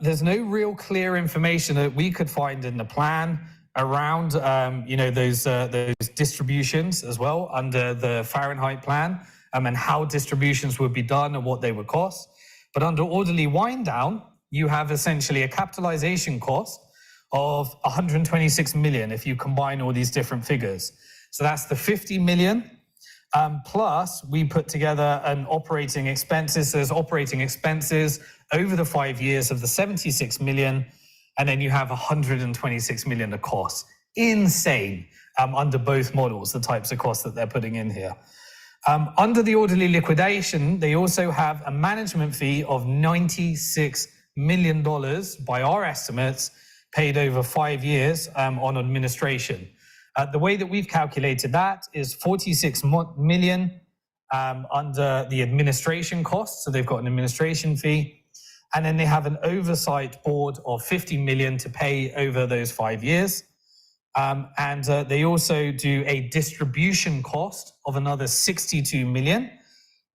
B: There's no real clear information that we could find in the plan around those distributions as well under the Fahrenheit plan, and how distributions would be done and what they would cost. But under orderly wind down, you have essentially a capitalization cost of 126 million if you combine all these different figures. So that's the 50 million. Plus, we put together an operating expenses. There's operating expenses over the 5 years of the 76 million, and then you have 126 million of costs. Insane under both models, the types of costs that they're putting in here. Under the orderly liquidation, they also have a management fee of $96 million by our estimates, paid over 5 years on administration. The way that we've calculated that is 46 million under the administration costs. So they've got an administration fee. And then they have an oversight board of 50 million to pay over those 5 years. And they also do a distribution cost of another 62 million.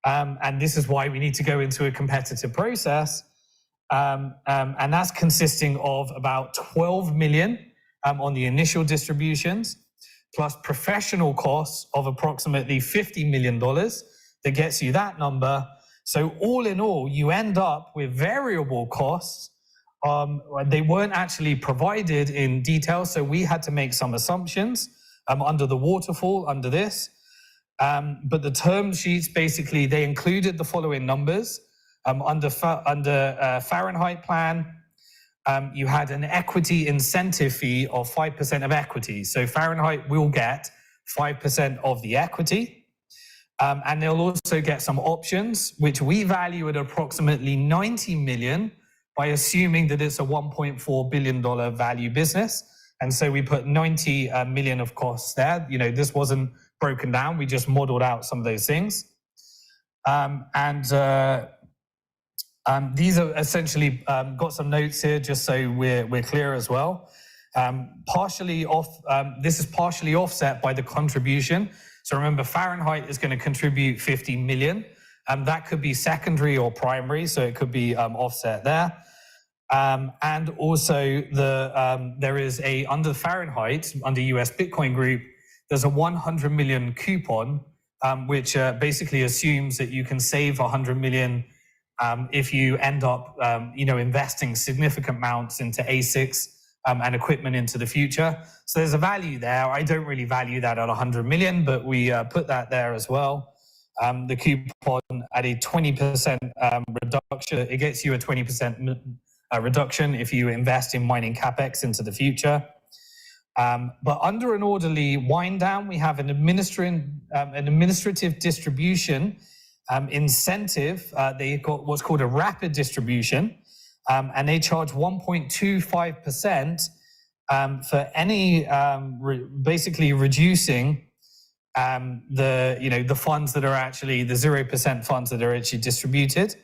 B: And this is why we need to go into a competitive process. And that's consisting of about 12 million on the initial distributions, plus professional costs of approximately $50 million that gets you that number. So all in all, you end up with variable costs. They weren't actually provided in detail, so we had to make some assumptions under the waterfall, under this. But the term sheets, basically, they included the following numbers. Under Fahrenheit plan, you had an equity incentive fee of 5% of equity. So Fahrenheit will get 5% of the equity. And they'll also get some options, which we value at approximately 90 million by assuming that it's a $1.4 billion value business. And so we put 90 million of costs there. You know, this wasn't broken down. We just modeled out some of those things. These are essentially got some notes here just so we're clear as well. This is partially offset by the contribution. So remember, Fahrenheit is going to contribute 50 million. That could be secondary or primary, so it could be offset there. And also there is under Fahrenheit, under US Bitcoin Group, there's a 100 million coupon, which basically assumes that you can save 100 million if you end up, investing significant amounts into ASICs and equipment into the future. So there's a value there. I don't really value that at 100 million, but we put that there as well. The coupon at a 20% reduction, it gets you a 20% reduction if you invest in mining capex into the future. But under an orderly wind down, we have an administrative distribution incentive. They got what's called a rapid distribution, and they charge 1.25% for any basically reducing the funds that are actually the 0% funds that are actually distributed.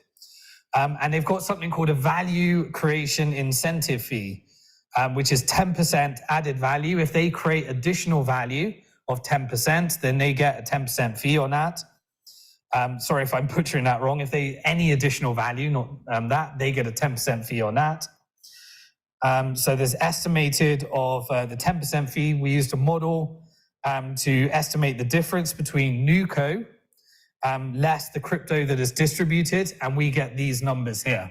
B: And they've got something called a value creation incentive fee, which is 10% added value. If they create additional value of 10%, then they get a 10% fee on that. Sorry if I'm butchering that wrong. If they any additional value, not that, they get a 10% fee on that. So there's estimated of the 10% fee. We used a model to estimate the difference between NewCo less the crypto that is distributed, and we get these numbers here.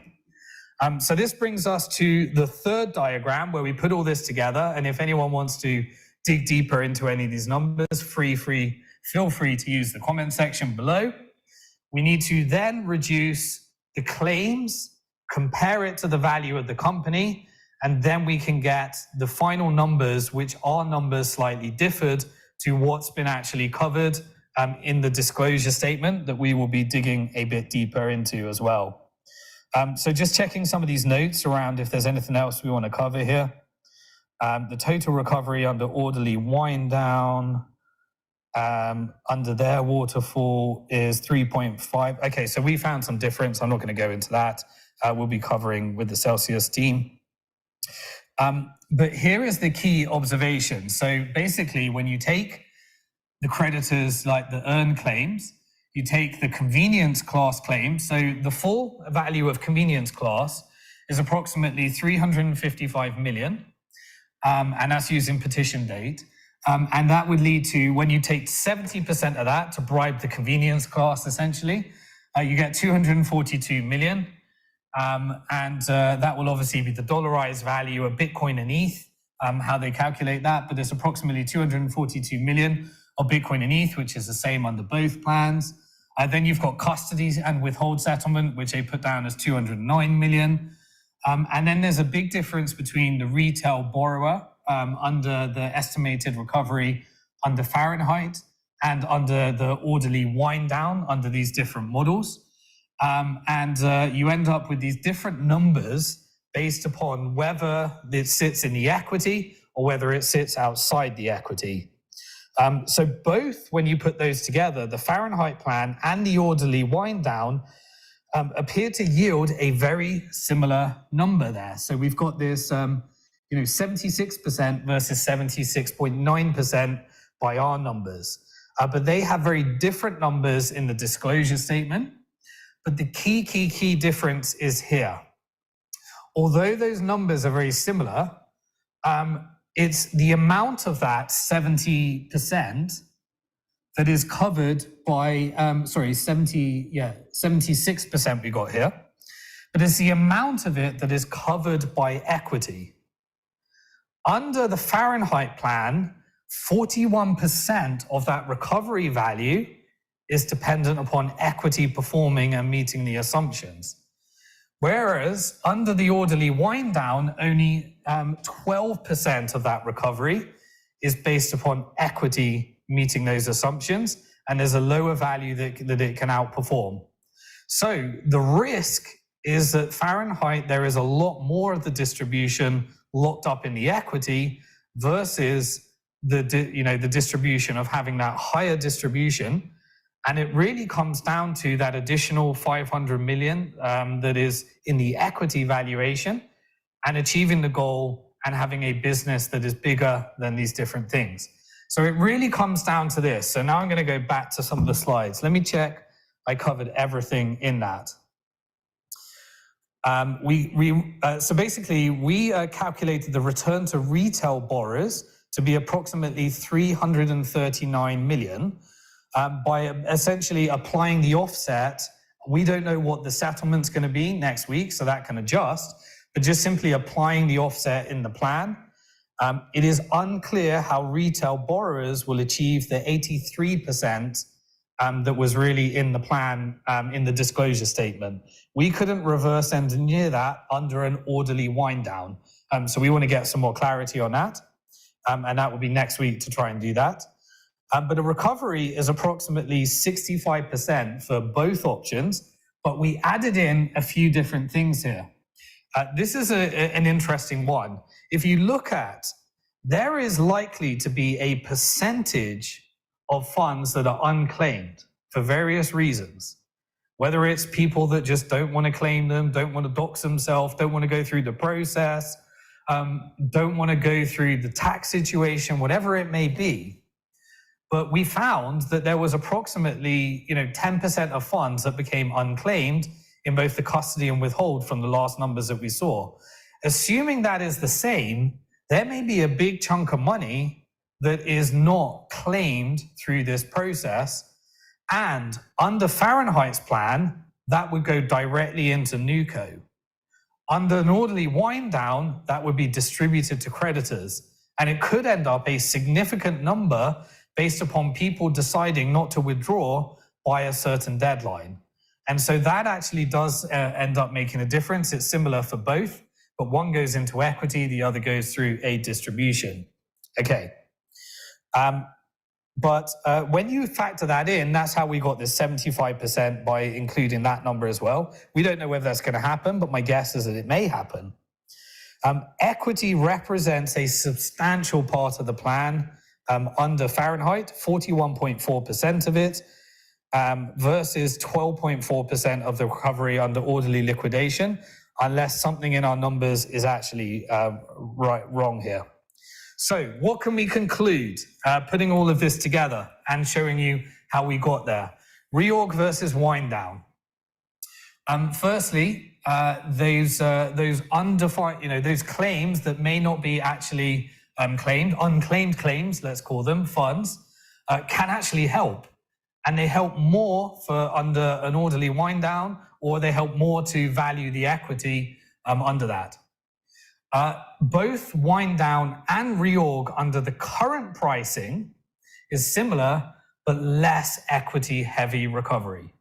B: So this brings us to the third diagram where we put all this together. And if anyone wants to dig deeper into any of these numbers, feel free to use the comment section below. We need to then reduce the claims, compare it to the value of the company, and then we can get the final numbers, which are numbers slightly differed to what's been actually covered in the disclosure statement that we will be digging a bit deeper into as well. So just checking some of these notes around if there's anything else we want to cover here. The total recovery under orderly wind down under their waterfall is 3.5. Okay, so we found some difference. I'm not going to go into that. We'll be covering with the Celsius team. But here is the key observation. So basically, when you take the creditors like the earn claims, you take the convenience class claims. So the full value of convenience class is approximately 355 million. And that's using petition date. And that would lead to, when you take 70% of that to bribe the convenience class, essentially, you get 242 million. That will obviously be the dollarized value of Bitcoin and ETH, how they calculate that. But there's approximately 242 million of Bitcoin and ETH, which is the same under both plans. Then you've got custody and withhold settlement, which they put down as 209 million. And then there's a big difference between the retail borrower under the estimated recovery under Fahrenheit and under the orderly wind down under these different models. You end up with these different numbers based upon whether it sits in the equity or whether it sits outside the equity. So both, when you put those together, the Fahrenheit plan and the orderly wind down appear to yield a very similar number there. So we've got this 76% versus 76.9% by our numbers. But they have very different numbers in the disclosure statement. But the key difference is here. Although those numbers are very similar, it's the amount of that 70% that is covered by, 76% we got here. But it's the amount of it that is covered by equity. Under the Fahrenheit plan, 41% of that recovery value is dependent upon equity performing and meeting the assumptions. Whereas under the orderly wind down, only 12% of that recovery is based upon equity meeting those assumptions, and there's a lower value that it can outperform. So the risk is that Fahrenheit, there is a lot more of the distribution locked up in the equity versus the distribution of having that higher distribution. And it really comes down to that additional 500 million that is in the equity valuation and achieving the goal and having a business that is bigger than these different things. So it really comes down to this. So now I'm going to go back to some of the slides. Let me check I covered everything in that. So basically, we calculated the return to retail borrowers to be approximately 339 million. By essentially applying the offset. We don't know what the settlement's going to be next week, so that can adjust, but just simply applying the offset in the plan. It is unclear how retail borrowers will achieve the 83% that was really in the plan in the disclosure statement. We couldn't reverse engineer that under an orderly wind down. So we want to get some more clarity on that. And that will be next week to try and do that. But a recovery is approximately 65% for both options, but we added in a few different things here. This is an interesting one. If you look at, there is likely to be a percentage of funds that are unclaimed for various reasons, whether it's people that just don't want to claim them, don't want to dox themselves, don't want to go through the process, don't want to go through the tax situation, whatever it may be. But we found that there was approximately 10% of funds that became unclaimed in both the custody and withhold from the last numbers that we saw. Assuming that is the same, there may be a big chunk of money that is not claimed through this process. And under Fahrenheit's plan, that would go directly into NewCo. Under an orderly wind down, that would be distributed to creditors. And it could end up a significant number based upon people deciding not to withdraw by a certain deadline. And so that actually does end up making a difference. It's similar for both, but one goes into equity, the other goes through a distribution. Okay. But when you factor that in, that's how we got this 75% by including that number as well. We don't know whether that's going to happen, but my guess is that it may happen. Equity represents a substantial part of the plan. Under Fahrenheit, 41.4% of it versus 12.4% of the recovery under orderly liquidation, unless something in our numbers is actually wrong here. So what can we conclude putting all of this together and showing you how we got there? Reorg versus wind down. Firstly, those undefined, those claims that may not be actually claimed, unclaimed claims, let's call them, funds, can actually help. And they help more for under an orderly wind down, or they help more to value the equity under that. Both wind down and reorg under the current pricing is similar, but less equity heavy recovery.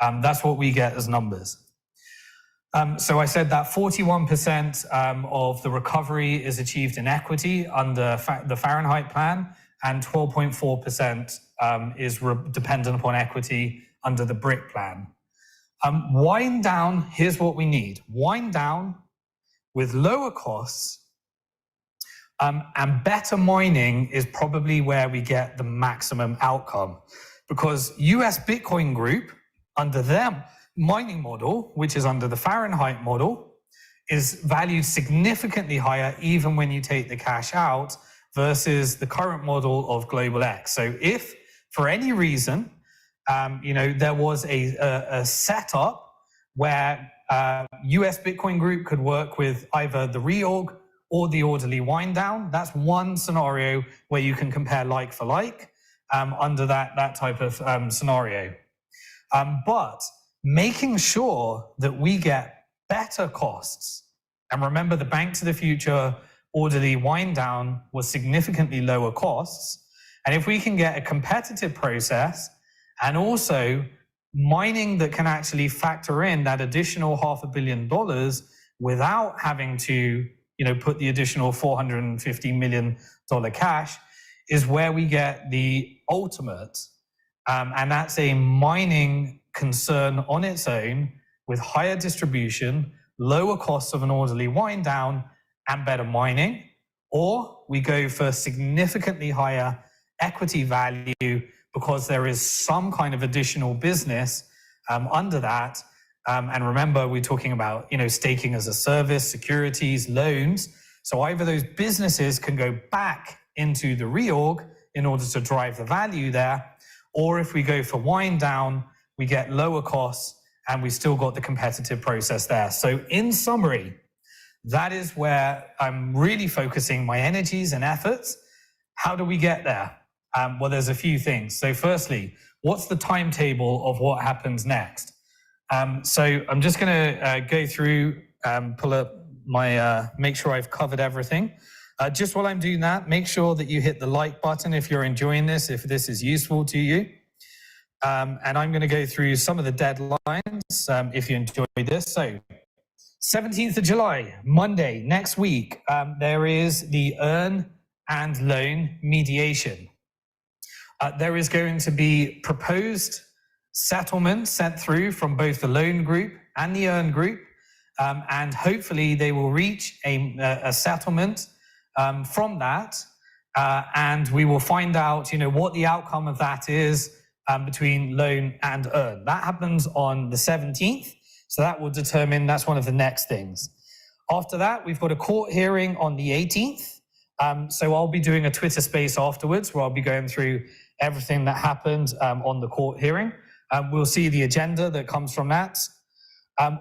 B: That's what we get as numbers. So I said that 41% of the recovery is achieved in equity under the Fahrenheit plan, and 12.4% is dependent upon equity under the BRIC plan. Wind down, here's what we need. Wind down with lower costs, and better mining is probably where we get the maximum outcome, because US Bitcoin Group, under their mining model, which is under the Fahrenheit model, is valued significantly higher even when you take the cash out versus the current model of Global X. So if for any reason, there was a setup where US Bitcoin Group could work with either the Reorg or the orderly wind down, that's one scenario where you can compare like for like under that type of scenario. But making sure that we get better costs, and remember the Bank to the Future orderly wind down was significantly lower costs, and if we can get a competitive process and also mining that can actually factor in that additional $500 million without having to put the additional $450 million cash, is where we get the ultimate. And that's a mining concern on its own with higher distribution, lower costs of an orderly wind down, and better mining. Or we go for significantly higher equity value because there is some kind of additional business under that. And remember, we're talking about, staking as a service, securities, loans. So either those businesses can go back into the Reorg in order to drive the value there, or if we go for wind down, we get lower costs and we still got the competitive process there. So in summary, that is where I'm really focusing my energies and efforts. How do we get there? Well, there's a few things. So firstly, what's the timetable of what happens next? So I'm just going to go through, pull up my, make sure I've covered everything. Just while I'm doing that, make sure that you hit the like button if you're enjoying this, if this is useful to you. And I'm going to go through some of the deadlines if you enjoy this. So 17th of July, Monday, next week, there is the earn and loan mediation. There is going to be proposed settlement sent through from both the loan group and the earn group, and hopefully they will reach a settlement from that, and we will find out, what the outcome of that is between loan and earn. That happens on the 17th, so that will determine, that's one of the next things. After that, we've got a court hearing on the 18th, so I'll be doing a Twitter space afterwards where I'll be going through everything that happened on the court hearing. We'll see the agenda that comes from that.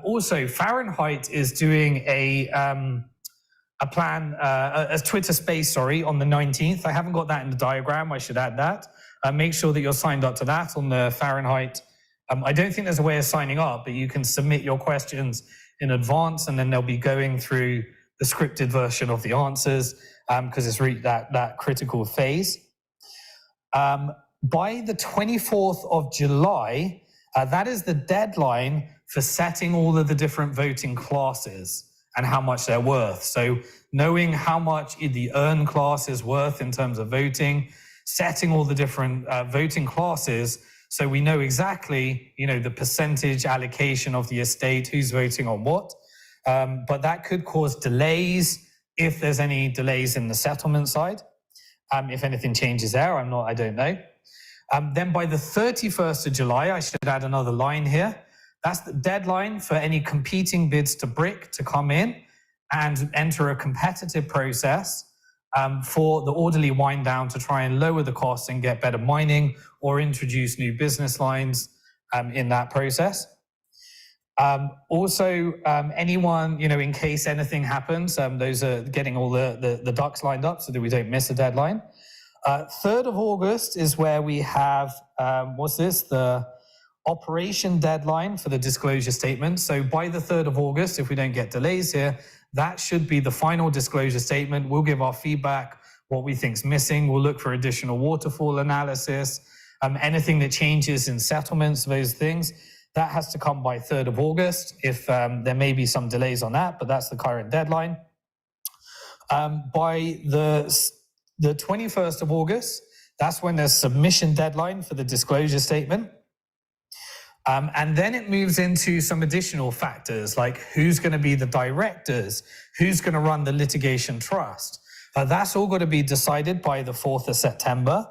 B: Also, Fahrenheit is doing a plan, a Twitter space, on the 19th. I haven't got that in the diagram. I should add that. Make sure that you're signed up to that on the Fahrenheit. I don't think there's a way of signing up, but you can submit your questions in advance, and then they'll be going through the scripted version of the answers because it's reached that critical phase. By the 24th of July, that is the deadline for setting all of the different voting classes and how much they're worth. So knowing how much the earn class is worth in terms of voting, setting all the different voting classes so we know exactly, the percentage allocation of the estate, who's voting on what. But that could cause delays if there's any delays in the settlement side. If anything changes there, I don't know. Then by the 31st of July, I should add another line here. That's the deadline for any competing bids to BRIC to come in and enter a competitive process for the orderly wind down to try and lower the costs and get better mining or introduce new business lines in that process. Also, anyone, in case anything happens, those are getting all the ducks lined up so that we don't miss a deadline. 3rd of August is where we have, the operation deadline for the disclosure statement. So by the 3rd of August, if we don't get delays here, that should be the final disclosure statement. We'll give our feedback, what we think's missing. We'll look for additional waterfall analysis, anything that changes in settlements, those things. That has to come by 3rd of August. If there may be some delays on that, but that's the current deadline. By the 21st of August, That's when there's submission deadline for the disclosure statement. And then it moves into some additional factors like who's going to be the directors, who's going to run the litigation trust. That's all got to be decided by the 4th of September.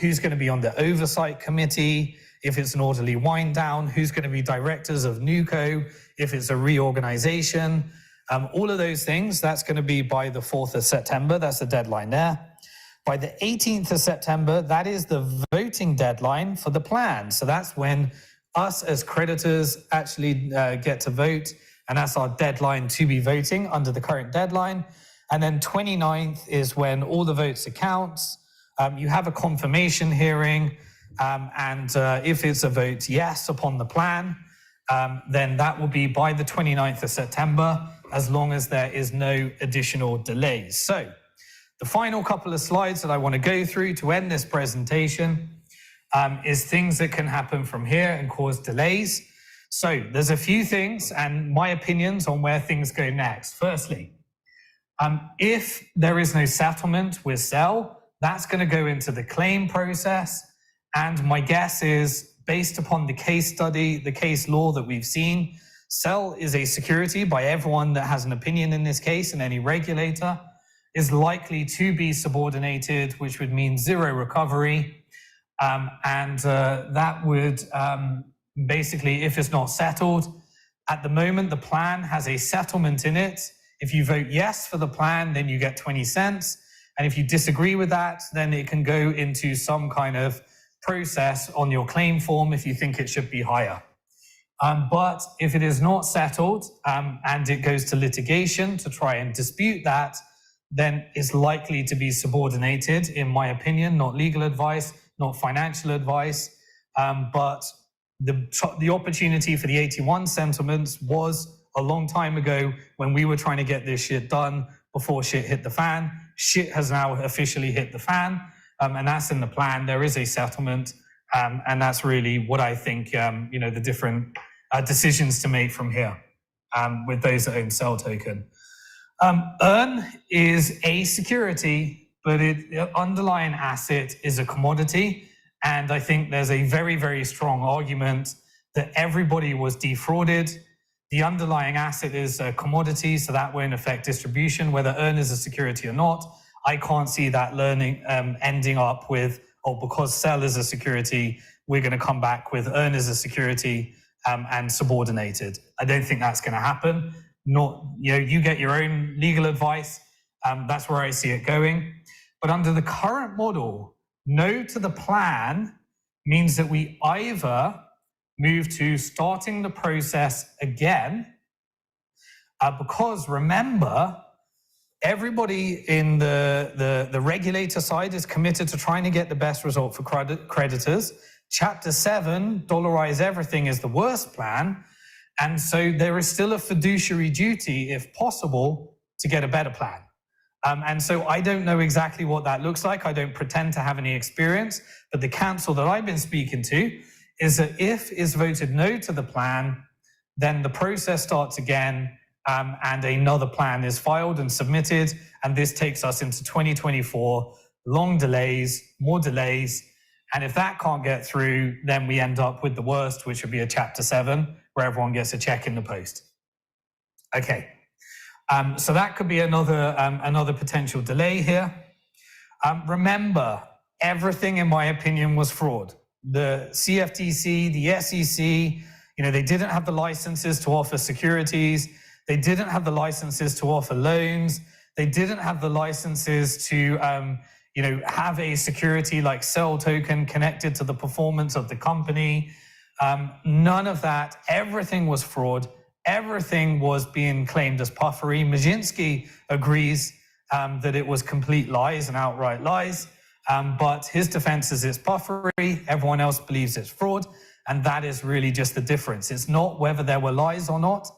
B: Who's going to be on the oversight committee, if it's an orderly wind down, who's going to be directors of NewCo, if it's a reorganization, all of those things, that's going to be by the 4th of September. That's the deadline there. By the 18th of September, that is the voting deadline for the plan. So that's when us as creditors actually get to vote, and that's our deadline to be voting under the current deadline. And then 29th is when all the votes account. You have a confirmation hearing, and if it's a vote yes upon the plan, then that will be by the 29th of September, as long as there is no additional delays. So the final couple of slides that I want to go through to end this presentation is things that can happen from here and cause delays. So there's a few things and my opinions on where things go next. Firstly, if there is no settlement with Cell, that's going to go into the claim process. And my guess is, based upon the case study, the case law that we've seen, Cell is a security by everyone that has an opinion in this case, and any regulator is likely to be subordinated, which would mean zero recovery. That would basically, if it's not settled, at the moment, the plan has a settlement in it. If you vote yes for the plan, then you get 20 cents. And if you disagree with that, then it can go into some kind of process on your claim form if you think it should be higher. But if it is not settled and it goes to litigation to try and dispute that, then it's likely to be subordinated, in my opinion, not legal advice, not financial advice. But the opportunity for the 81 settlements was a long time ago when we were trying to get this shit done before shit hit the fan. Shit has now officially hit the fan, and that's in the plan. There is a settlement, and that's really what I think, the different decisions to make from here with those that own Cell token. Earn is a security, but the underlying asset is a commodity. And I think there's a very, very strong argument that everybody was defrauded. The underlying asset is a commodity, so that won't affect distribution, whether Earn is a security or not. I can't see that ending up with, because Cell is a security, we're going to come back with Earn as a security and subordinated. I don't think that's going to happen. You get your own legal advice. That's where I see it going. But under the current model, no to the plan means that we either move to starting the process again, because remember, everybody in the regulator side is committed to trying to get the best result for creditors. Chapter 7, dollarize everything, is the worst plan. And so there is still a fiduciary duty, if possible, to get a better plan. And so I don't know exactly what that looks like. I don't pretend to have any experience, but the counsel that I've been speaking to is that if is voted no to the plan, then the process starts again, and another plan is filed and submitted, and this takes us into 2024, long delays, more delays, and if that can't get through, then we end up with the worst, which would be a Chapter 7, where everyone gets a check in the post. Okay, so that could be another potential delay here. Remember, everything, in my opinion, was fraud. The CFTC, the SEC, they didn't have the licenses to offer securities. They didn't have the licenses to offer loans. They didn't have the licenses to, have a security like Cell token connected to the performance of the company. None of that. Everything was fraud. Everything was being claimed as puffery. Maszynski agrees that it was complete lies and outright lies. But his defense is it's puffery. Everyone else believes it's fraud. And that is really just the difference. It's not whether there were lies or not.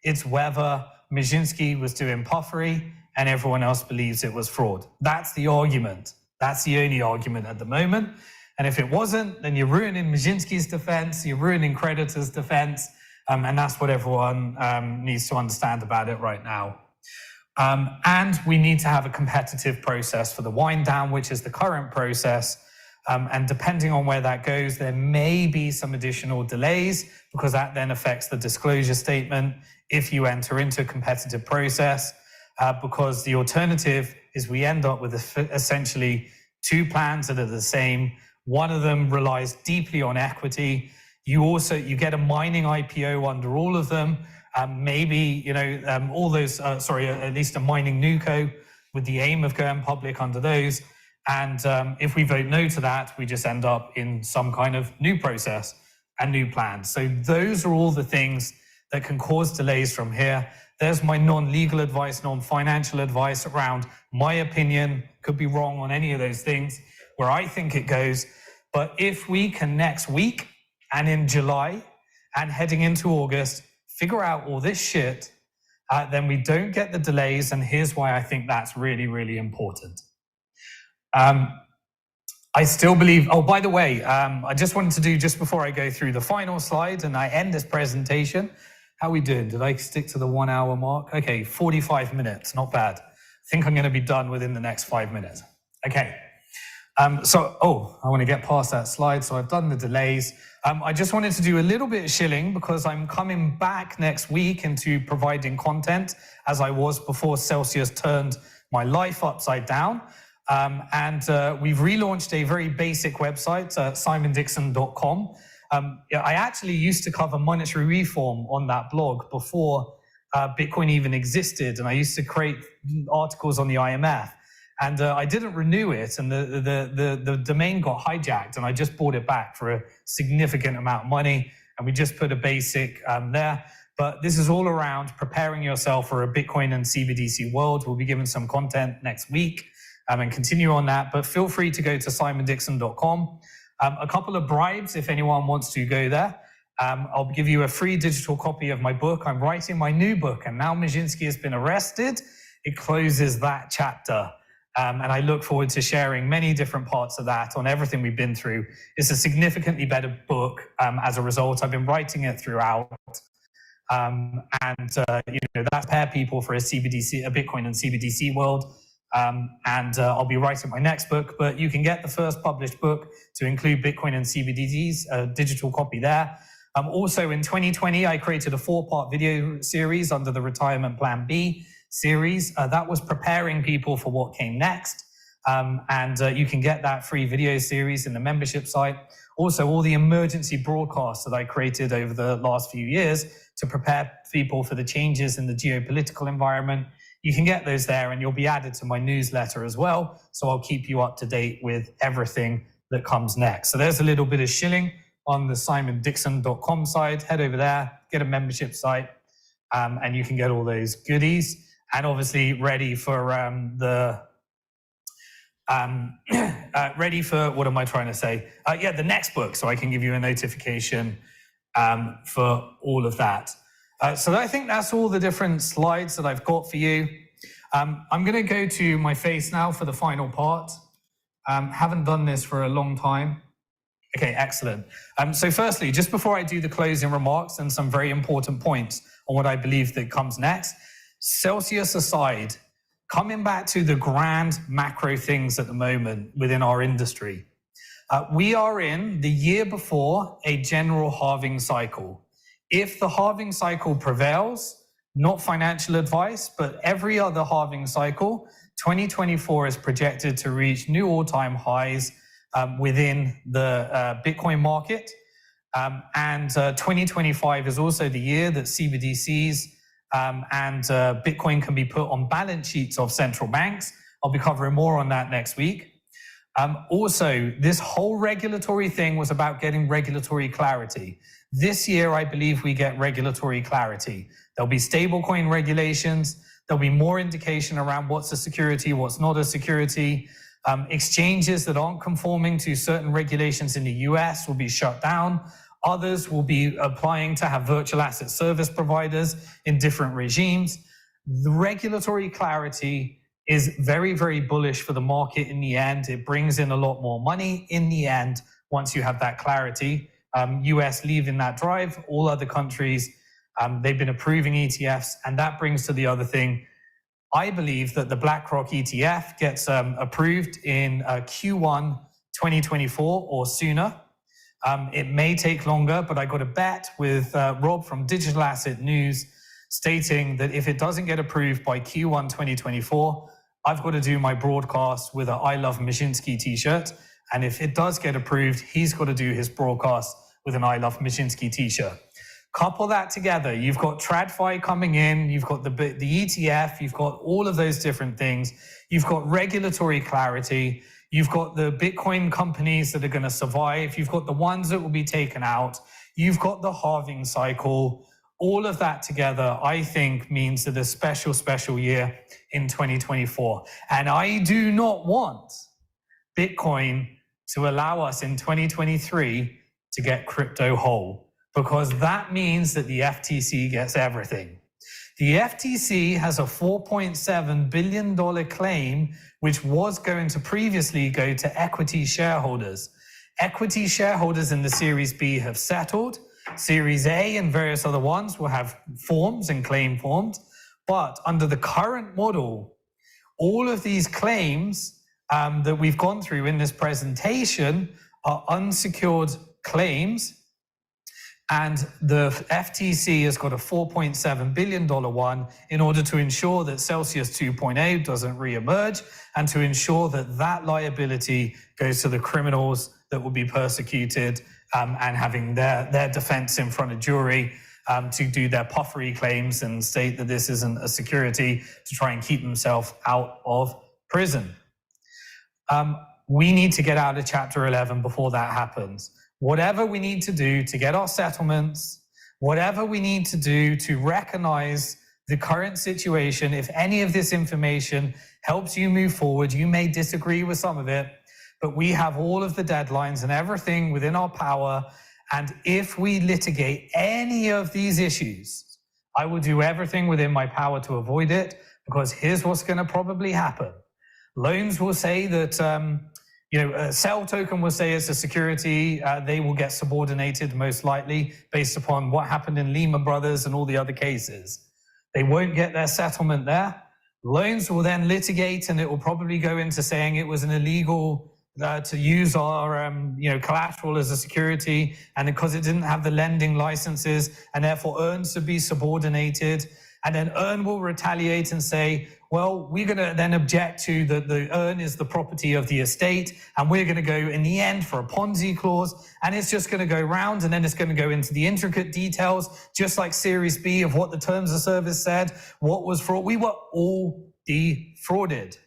B: It's whether Maszynski was doing puffery and everyone else believes it was fraud. That's the argument. That's the only argument at the moment. And if it wasn't, then you're ruining Maszynski's defense, you're ruining Creditors' defense, and that's what everyone needs to understand about it right now. And we need to have a competitive process for the wind down, which is the current process. And depending on where that goes, there may be some additional delays because that then affects the disclosure statement if you enter into a competitive process, because the alternative is we end up with essentially two plans that are the same. One of them relies deeply on equity. You get a mining IPO under all of them. Maybe, all those, at least a mining NewCo with the aim of going public under those. And if we vote no to that, we just end up in some kind of new process and new plans. So those are all the things that can cause delays from here. There's my non-legal advice, non-financial advice around my opinion, could be wrong on any of those things, where I think it goes. But if we can next week and in July and heading into August, figure out all this shit, then we don't get the delays. And here's why I think that's really, really important. I still believe, oh, by the way, I just wanted to do, just before I go through the final slide and I end this presentation, how we doing? Did I stick to the 1 hour mark? Okay, 45 minutes, not bad. I think I'm going to be done within the next 5 minutes. Okay. I want to get past that slide. So I've done the delays. I just wanted to do a little bit of shilling because I'm coming back next week into providing content as I was before Celsius turned my life upside down. We've relaunched a very basic website, simondixon.com. I actually used to cover monetary reform on that blog before Bitcoin even existed. And I used to create articles on the IMF. And I didn't renew it, and the domain got hijacked, and I just bought it back for a significant amount of money, and we just put a basic there. But this is all around preparing yourself for a Bitcoin and CBDC world. We'll be giving some content next week and continue on that, but feel free to go to simondixon.com. A couple of bribes if anyone wants to go there. I'll give you a free digital copy of my book. I'm writing my new book, and now Maszynski has been arrested. It closes that chapter. And I look forward to sharing many different parts of that on everything we've been through. It's a significantly better book as a result. I've been writing it throughout. That's prepare people for a Bitcoin and CBDC world. I'll be writing my next book, but you can get the first published book to include Bitcoin and CBDCs, a digital copy there. Also in 2020, I created a 4-part video series under the Retirement Plan B series. That was preparing people for what came next. You can get that free video series in the membership site. Also, all the emergency broadcasts that I created over the last few years to prepare people for the changes in the geopolitical environment. You can get those there, and you'll be added to my newsletter as well. So I'll keep you up to date with everything that comes next. So there's a little bit of shilling on the simondixon.com side. Head over there, get a membership site, and you can get all those goodies. And obviously ready for what am I trying to say? The next book, so I can give you a notification for all of that. So I think that's all the different slides that I've got for you. I'm going to go to my face now for the final part. Haven't done this for a long time. Okay, excellent. So firstly, just before I do the closing remarks and some very important points on what I believe that comes next, Celsius aside, coming back to the grand macro things at the moment within our industry, we are in the year before a general halving cycle. If the halving cycle prevails, not financial advice, but every other halving cycle, 2024 is projected to reach new all-time highs within the Bitcoin market. 2025 is also the year that CBDCs and Bitcoin can be put on balance sheets of central banks. I'll be covering more on that next week. Also, this whole regulatory thing was about getting regulatory clarity. This year, I believe we get regulatory clarity. There'll be stablecoin regulations. There'll be more indication around what's a security, what's not a security. Exchanges that aren't conforming to certain regulations in the US will be shut down. Others will be applying to have virtual asset service providers in different regimes. The regulatory clarity is very, very bullish for the market in the end. It brings in a lot more money in the end once you have that clarity. US leaving that drive, all other countries, they've been approving ETFs, and that brings to the other thing. I believe that the BlackRock ETF gets approved in Q1 2024 or sooner. It may take longer, but I got a bet with Rob from Digital Asset News stating that if it doesn't get approved by Q1 2024, I've got to do my broadcast with a I Love Mashinsky t-shirt. And if it does get approved, he's got to do his broadcast with an I Love Mashinsky t-shirt. Couple that together, you've got TradFi coming in, you've got the ETF, you've got all of those different things, you've got regulatory clarity, you've got the Bitcoin companies that are going to survive, you've got the ones that will be taken out, you've got the halving cycle. All of that together, I think, means that a special year in 2024. And I do not want Bitcoin to allow us in 2023 to get crypto whole, because that means that the FTC gets everything. The FTC has a $4.7 billion claim, which was going to previously go to equity shareholders. Equity shareholders in the Series B have settled. Series A and various other ones will have forms and claim forms. But under the current model, all of these claims that we've gone through in this presentation are unsecured claims. And the FTC has got a $4.7 billion one in order to ensure that Celsius 2.0 doesn't reemerge and to ensure that that liability goes to the criminals that will be persecuted and having their defense in front of jury to do their puffery claims and state that this isn't a security to try and keep themselves out of prison. We need to get out of Chapter 11 before that happens. Whatever we need to do to get our settlements, whatever we need to do to recognize the current situation, if any of this information helps you move forward, you may disagree with some of it, but we have all of the deadlines and everything within our power. And if we litigate any of these issues, I will do everything within my power to avoid it, because here's what's going to probably happen. Loans will say that, a Cell token will say it's a security. They will get subordinated most likely based upon what happened in Lehman Brothers and all the other cases. They won't get their settlement there. Loans will then litigate, and it will probably go into saying it was an illegal to use our collateral as a security, and because it didn't have the lending licenses, and therefore EARN should be subordinated. And then EARN will retaliate and say, well, we're going to then object to that the EARN is the property of the estate, and we're going to go in the end for a Ponzi clause, and it's just going to go round, and then it's going to go into the intricate details, just like Series B of what the terms of service said, what was fraud. We were all defrauded.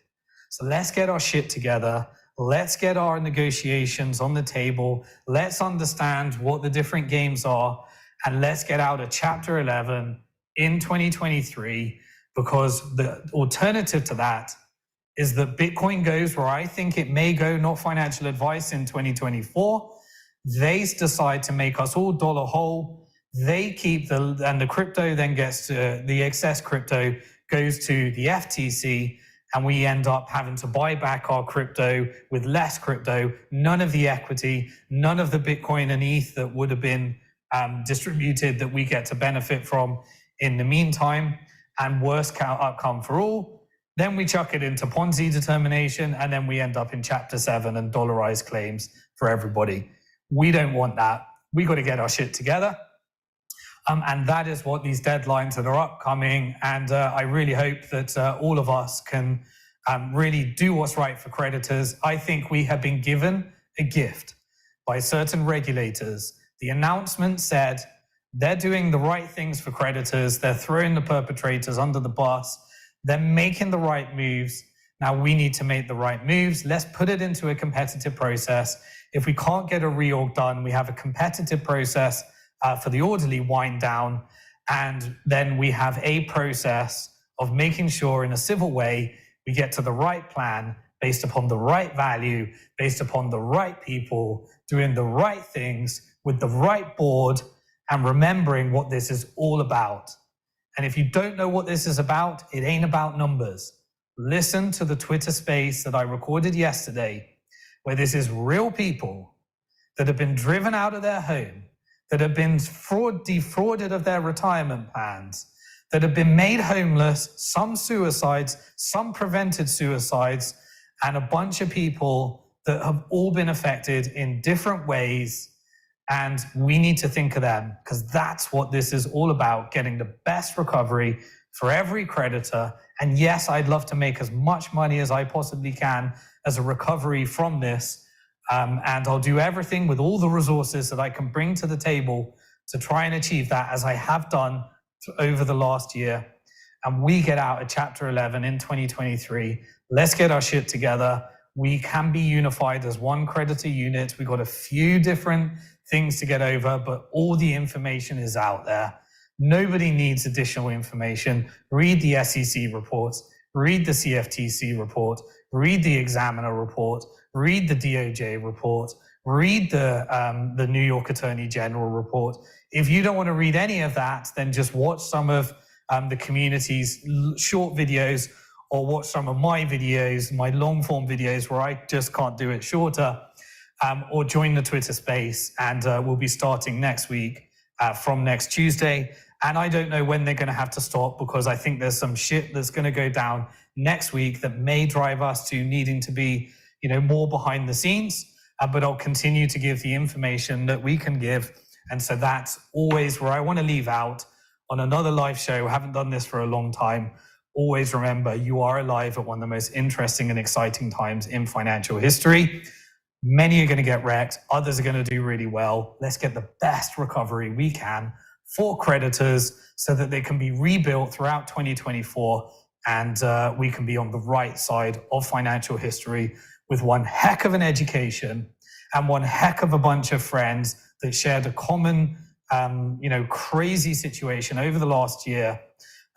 B: So let's get our shit together. Let's get our negotiations on the table. Let's understand what the different games are, and let's get out of Chapter 11 in 2023, because the alternative to that is that Bitcoin goes where I think it may go, not financial advice, in 2024. They decide to make us all dollar whole. They keep and the crypto then gets to, the excess crypto goes to the FTC, and we end up having to buy back our crypto with less crypto, none of the equity, none of the Bitcoin and ETH that would have been distributed that we get to benefit from in the meantime, and worst outcome for all. Then we chuck it into Ponzi determination, and then we end up in Chapter 7 and dollarized claims for everybody. We don't want that. We got to get our shit together. And that is what these deadlines that are upcoming. And I really hope that all of us can really do what's right for creditors. I think we have been given a gift by certain regulators. The announcement said they're doing the right things for creditors. They're throwing the perpetrators under the bus. They're making the right moves. Now we need to make the right moves. Let's put it into a competitive process. If we can't get a reorg done, we have a competitive process for the orderly wind down. And then we have a process of making sure in a civil way, we get to the right plan based upon the right value, based upon the right people, doing the right things with the right board, and remembering what this is all about. And if you don't know what this is about, it ain't about numbers. Listen to the Twitter space that I recorded yesterday, where this is real people that have been driven out of their home, that have been defrauded of their retirement plans, that have been made homeless, some suicides, some prevented suicides, and a bunch of people that have all been affected in different ways. And we need to think of them, because that's what this is all about, getting the best recovery for every creditor. And yes, I'd love to make as much money as I possibly can as a recovery from this. And I'll do everything with all the resources that I can bring to the table to try and achieve that, as I have done over the last year. And we get out of Chapter 11 in 2023. Let's get our shit together. We can be unified as one creditor unit. We've got a few different things to get over, but all the information is out there. Nobody needs additional information. Read the SEC reports, read the CFTC report, read the examiner report, read the DOJ report, read the New York Attorney General report. If you don't want to read any of that, then just watch some of the community's short videos, or watch some of my videos, my long form videos where I just can't do it shorter, or join the Twitter space. And we'll be starting next week from next Tuesday. And I don't know when they're going to have to stop, because I think there's some shit that's going to go down next week that may drive us to needing to be, more behind the scenes. But I'll continue to give the information that we can give. And so that's always where I want to leave out on another live show. I haven't done this for a long time. Always remember, you are alive at one of the most interesting and exciting times in financial history. Many are going to get wrecked. Others are going to do really well. Let's get the best recovery we can for creditors so that they can be rebuilt throughout 2024. And we can be on the right side of financial history with one heck of an education and one heck of a bunch of friends that shared a common, crazy situation over the last year.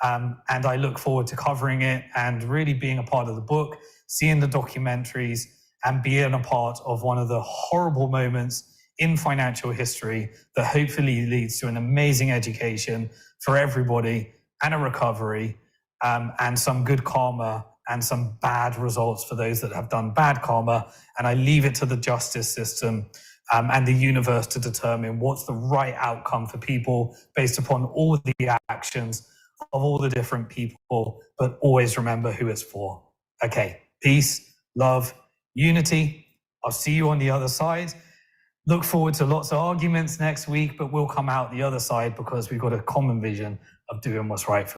B: And I look forward to covering it and really being a part of the book, seeing the documentaries, and being a part of one of the horrible moments in financial history that hopefully leads to an amazing education for everybody, and a recovery, and some good karma and some bad results for those that have done bad karma. And I leave it to the justice system and the universe to determine what's the right outcome for people based upon all of the actions of all the different people, but always remember who it's for. Okay, peace, love, unity. I'll see you on the other side. Look forward to lots of arguments next week, but we'll come out the other side because we've got a common vision of doing what's right for